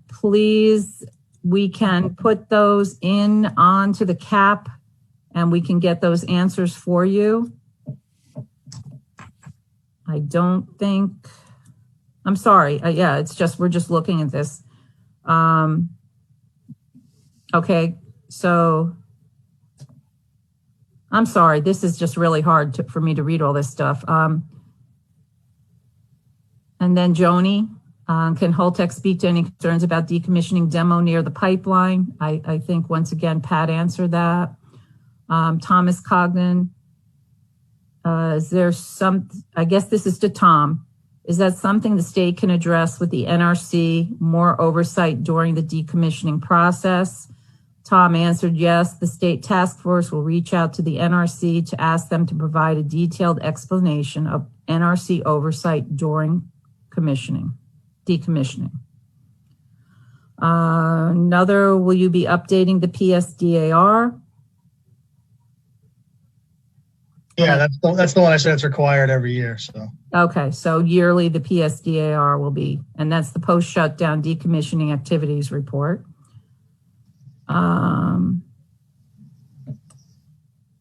Please, we can put those in onto the CAP and we can get those answers for you. I don't think, I'm sorry. Yeah, it's just, we're just looking at this. Okay, so I'm sorry. This is just really hard for me to read all this stuff. And then Joni, can Holtec speak to any concerns about decommissioning demo near the pipeline? I think once again, Pat answered that. Thomas Cogden, is there some, I guess this is to Tom. Is that something the state can address with the NRC, more oversight during the decommissioning process? Tom answered yes. The state task force will reach out to the NRC to ask them to provide a detailed explanation of NRC oversight during decommissioning. Another, will you be updating the PSDAR? Yeah, that's the one I said it's required every year. So okay, so yearly the PSDAR will be, and that's the post-shutdown decommissioning activities report.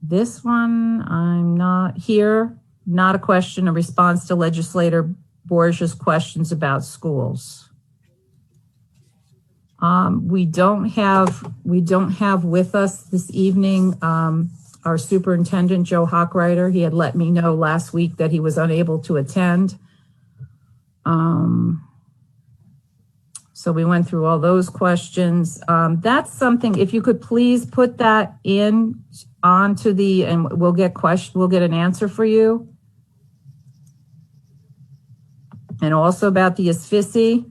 This one, I'm not here. Not a question, a response to legislator Borges' questions about schools. We don't have with us this evening our superintendent, Joe Hochreiter. He had let me know last week that he was unable to attend. So we went through all those questions. That's something, if you could please put that in onto the, and we'll get an answer for you. And also about the asphyxia.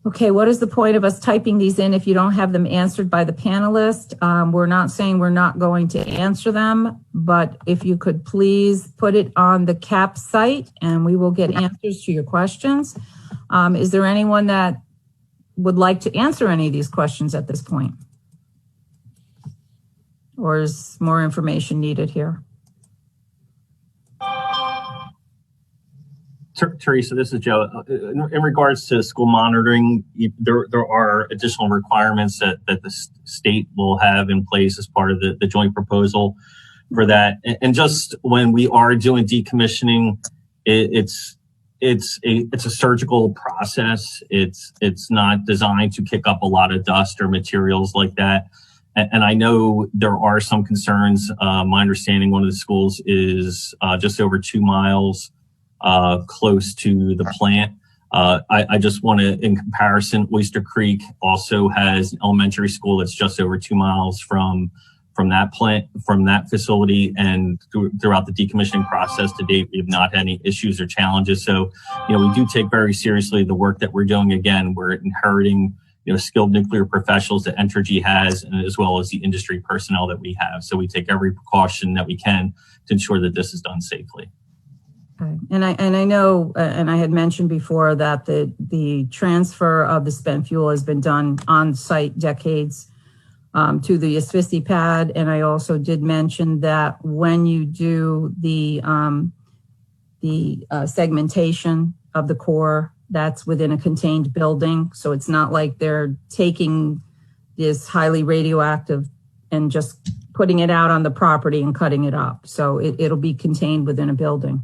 Okay, what is the point of us typing these in if you don't have them answered by the panelist? We're not saying we're not going to answer them, but if you could please put it on the CAP site and we will get answers to your questions. Is there anyone that would like to answer any of these questions at this point? Or is more information needed here? Teresa, this is Joe. In regards to school monitoring, there are additional requirements that the state will have in place as part of the joint proposal for that. And just when we are doing decommissioning, it's a surgical process. It's not designed to kick up a lot of dust or materials like that. And I know there are some concerns. My understanding, one of the schools is just over 2 miles close to the plant. I just want to, in comparison, Oyster Creek also has an elementary school that's just over 2 miles from that plant, from that facility. And throughout the decommissioning process to date, we have not had any issues or challenges. So, we do take very seriously the work that we're doing. Again, we're inheriting, skilled nuclear professionals that Entergy has, and as well as the industry personnel that we have. So we take every precaution that we can to ensure that this is done safely. Okay. And I know, and I had mentioned before that the transfer of the spent fuel has been done on site decades to the asphyxie pad. And I also did mention that when you do the segmentation of the core, that's within a contained building. So it's not like they're taking this highly radioactive and just putting it out on the property and cutting it up. So it'll be contained within a building.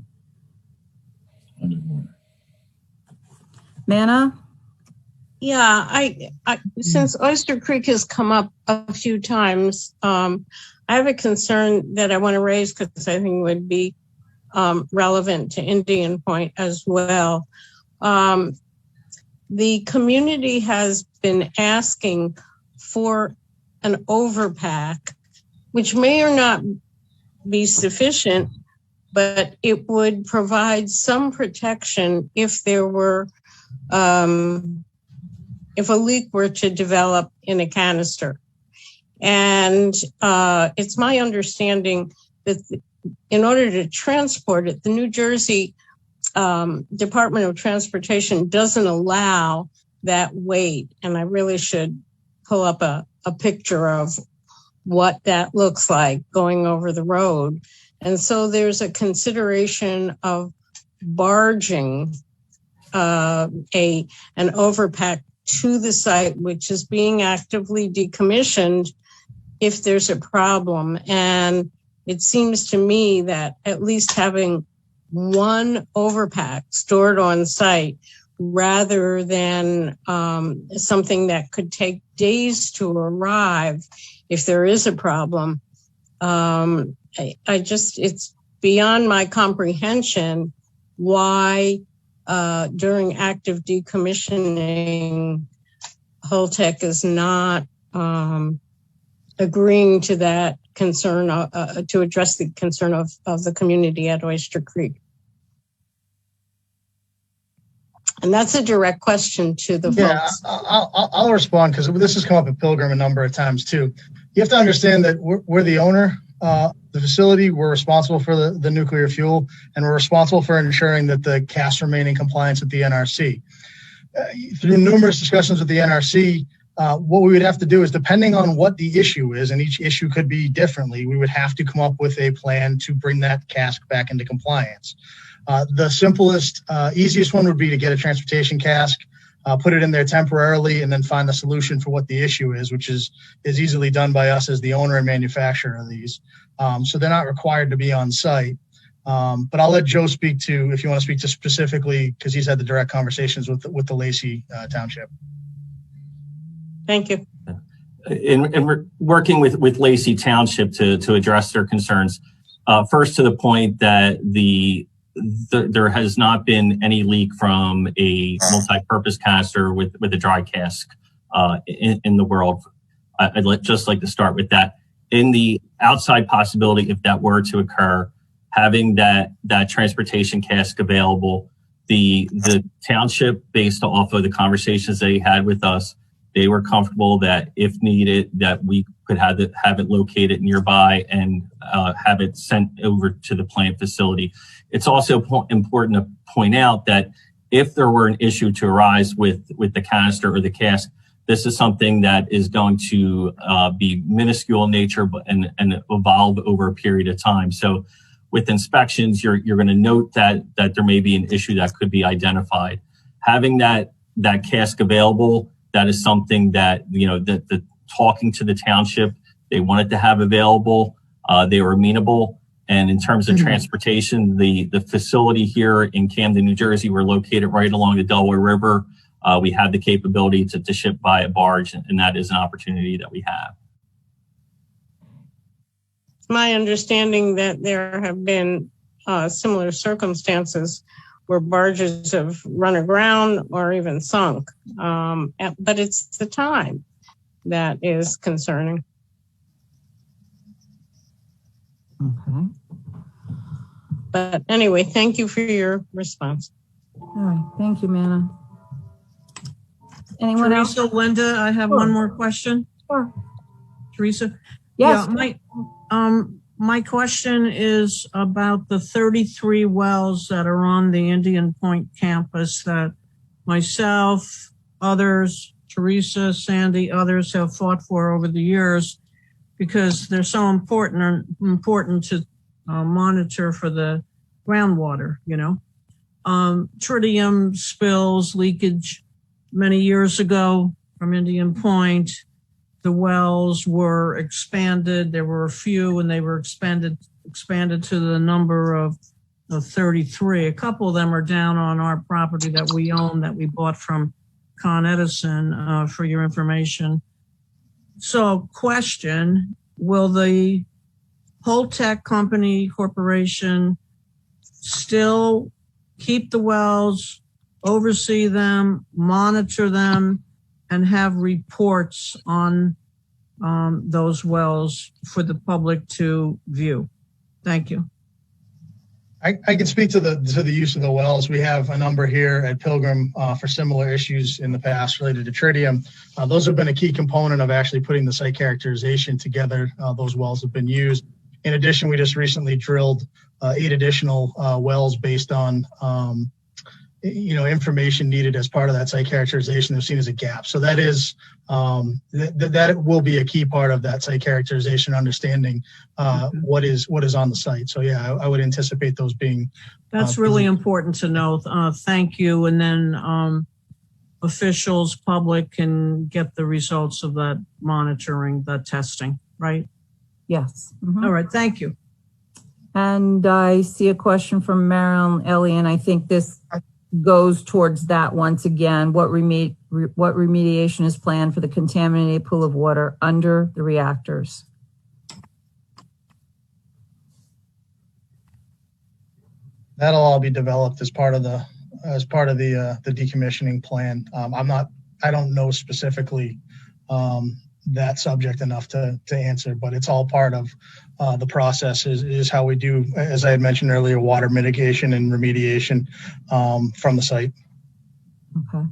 Manna? Yeah, I since Oyster Creek has come up a few times, I have a concern that I want to raise because I think would be relevant to Indian Point as well. The community has been asking for an overpack, which may or not be sufficient, but it would provide some protection if there were, if a leak were to develop in a canister. And it's my understanding that in order to transport it, the New Jersey Department of Transportation doesn't allow that weight. And I really should pull up a picture of what that looks like going over the road. And so there's a consideration of barging an overpack to the site, which is being actively decommissioned if there's a problem. And it seems to me that at least having one overpack stored on site rather than something that could take days to arrive if there is a problem. It's beyond my comprehension why during active decommissioning, Holtec is not agreeing to that concern, to address the concern of the community at Oyster Creek. And that's a direct question to the folks. I'll respond because this has come up at Pilgrim a number of times too. You have to understand that we're the owner, the facility, we're responsible for the nuclear fuel, and we're responsible for ensuring that the casts remain in compliance with the NRC. Through numerous discussions with the NRC, what we would have to do is, depending on what the issue is, and each issue could be differently, we would have to come up with a plan to bring that cask back into compliance. The simplest, easiest one would be to get a transportation cask, put it in there temporarily, and then find the solution for what the issue is, which is easily done by us as the owner and manufacturer of these. So they're not required to be on site. But I'll let Joe speak to, if you want to speak to specifically, because he's had the direct conversations with the Lacey Township. Thank you. And we're working with Lacey Township to address their concerns. First, to the point that there has not been any leak from a multi-purpose canister with a dry cask in the world. I'd just like to start with that. In the outside possibility, if that were to occur, having that transportation cask available, the township, based off of the conversations they had with us, they were comfortable that if needed, that we could have it located nearby and have it sent over to the plant facility. It's also important to point out that if there were an issue to arise with the canister or the cask, this is something that is going to be minuscule in nature and evolve over a period of time. So with inspections, you're going to note that there may be an issue that could be identified. Having that cask available, that is something that, the talking to the township, they wanted to have available. They were amenable. And in terms of transportation, the facility here in Camden, New Jersey, we're located right along the Delaware River. We have the capability to ship by a barge, and that is an opportunity that we have. It's my understanding that there have been similar circumstances where barges have run aground or even sunk. But it's the time that is concerning. Okay. But anyway, thank you for your response. All right. Thank you, Manna. Anyone Teresa, else? Linda, I have one more question. Sure. Teresa? Yes. Yeah, my question is about the 33 wells that are on the Indian Point campus that myself, others, Teresa, Sandy, others have fought for over the years because they're so important to monitor for the groundwater, tritium spills, leakage many years ago from Indian Point. The wells were expanded. There were a few, and they were expanded to the number of 33. A couple of them are down on our property that we own, that we bought from Con Edison, for your information. So, question, will the Holtec Company Corporation still keep the wells, oversee them, monitor them, and have reports on those wells for the public to view? Thank you. I can speak to the use of the wells. We have a number here at Pilgrim for similar issues in the past related to tritium. Those have been a key component of actually putting the site characterization together. Those wells have been used. In addition, we just recently drilled 8 additional wells based on information needed as part of that site characterization that's seen as a gap. So that is that will be a key part of that site characterization, understanding what is on the site. So yeah, I would anticipate those being. That's really important to know. Thank you. And then officials, public can get the results of that monitoring, that testing, right? Yes. Mm-hmm. All right. Thank you. And I see a question from Marilyn Ellie, and I think this goes towards that once again. What remediation is planned for the contaminated pool of water under the reactors? That'll all be developed as part of the decommissioning plan. I don't know specifically that subject enough to answer, but it's all part of the process is how we do, as I had mentioned earlier, water mitigation and remediation from the site. Okay.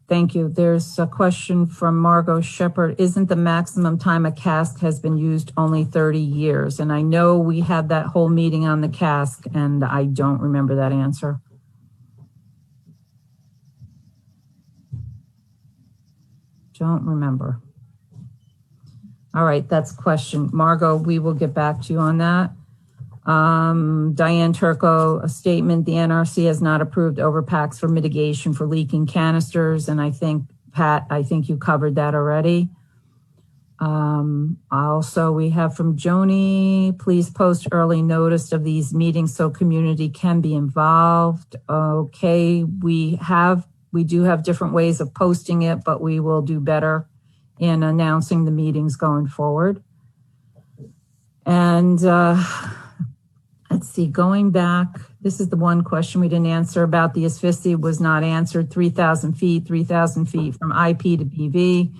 Thank you. There's a question from Margot Shepard. Isn't the maximum time a cask has been used only 30 years? And I know we had that whole meeting on the cask, and I don't remember that answer. Don't remember. All right, that's a question. Margot, we will get back to you on that. Diane Turco, a statement, the NRC has not approved overpacks for mitigation for leaking canisters. And I think, Pat, you covered that already. Also, we have from Joni, please post early notice of these meetings so community can be involved. Okay, we do have different ways of posting it, but we will do better in announcing the meetings going forward. And let's see, going back, this is the one question we didn't answer about the asphyxia was not answered. 3,000 feet from IP to BV.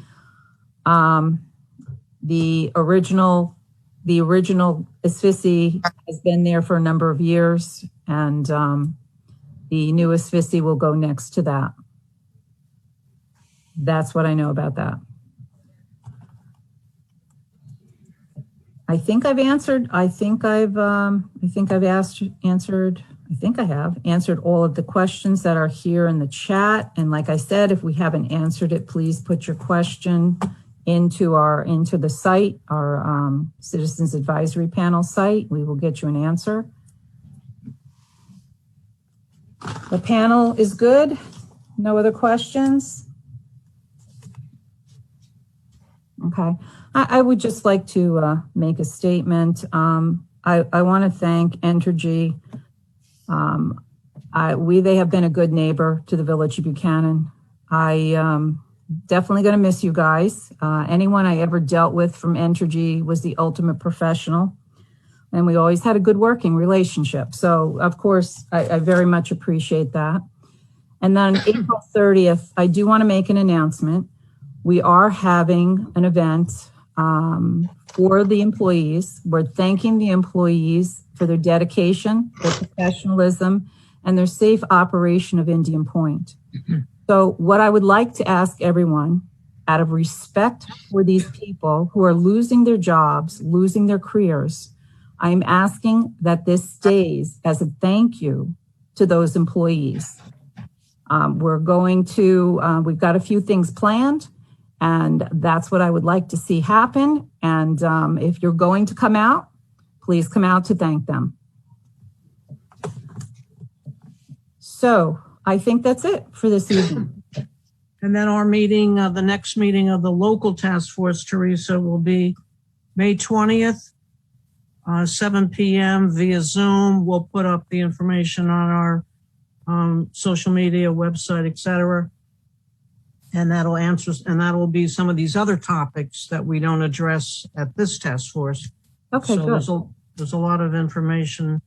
The original asphyxia has been there for a number of years, and the new asphyxia will go next to that. That's what I know about that. I think I've answered. I think I have answered all of the questions that are here in the chat. And like I said, if we haven't answered it, please put your question into the site, our Citizens Advisory Panel site. We will get you an answer. The panel is good. No other questions? Okay. I would just like to make a statement. I want to thank Entergy. They have been a good neighbor to the Village of Buchanan. I definitely going to miss you guys. Anyone I ever dealt with from Entergy was the ultimate professional, and we always had a good working relationship. So, of course, I very much appreciate that. And then April 30th, I do want to make an announcement. We are having an event for the employees. We're thanking the employees for their dedication, their professionalism, and their safe operation of Indian Point. So what I would like to ask everyone, out of respect for these people who are losing their jobs, losing their careers, I'm asking that this stays as a thank you to those employees. We're going to, we've got a few things planned, and that's what I would like to see happen. And if you're going to come out, please come out to thank them. So I think that's it for this evening. And then our meeting, the next meeting of the local task force, Teresa, will be May 20th, 7 p.m. via Zoom. We'll put up the information on our social media, website, etc. And that'll answer, and that'll be some of these other topics that we don't address at this task force. Okay, so good. There's a lot of information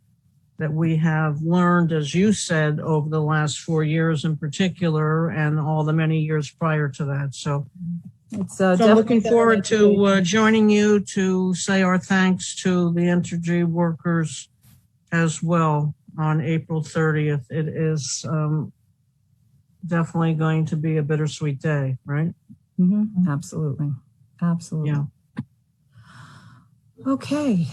that we have learned, as you said, over the last 4 years in particular, and all the many years prior to that. So, so I'm looking forward to joining you to say our thanks to the Entergy workers as well on April 30th. It is definitely going to be a bittersweet day, right? Mm-hmm. Absolutely. Absolutely. Yeah. Okay.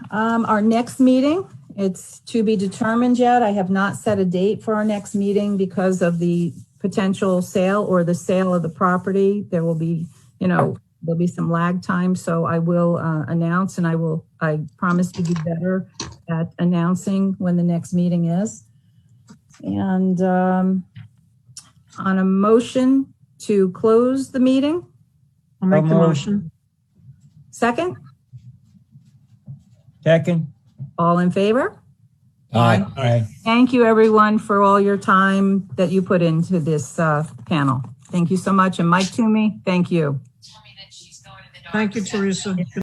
Our next meeting, it's to be determined yet. I have not set a date for our next meeting because of the potential sale or the sale of the property. There will be, there'll be some lag time. So I will announce, and I promise to be better at announcing when the next meeting is. And on a motion to close the meeting. I'll make the motion. Second? Second. All in favor? Aye. Aye. Thank you, everyone, for all your time that you put into this panel. Thank you so much. And Mike Toomey, thank you. Thank you, Teresa.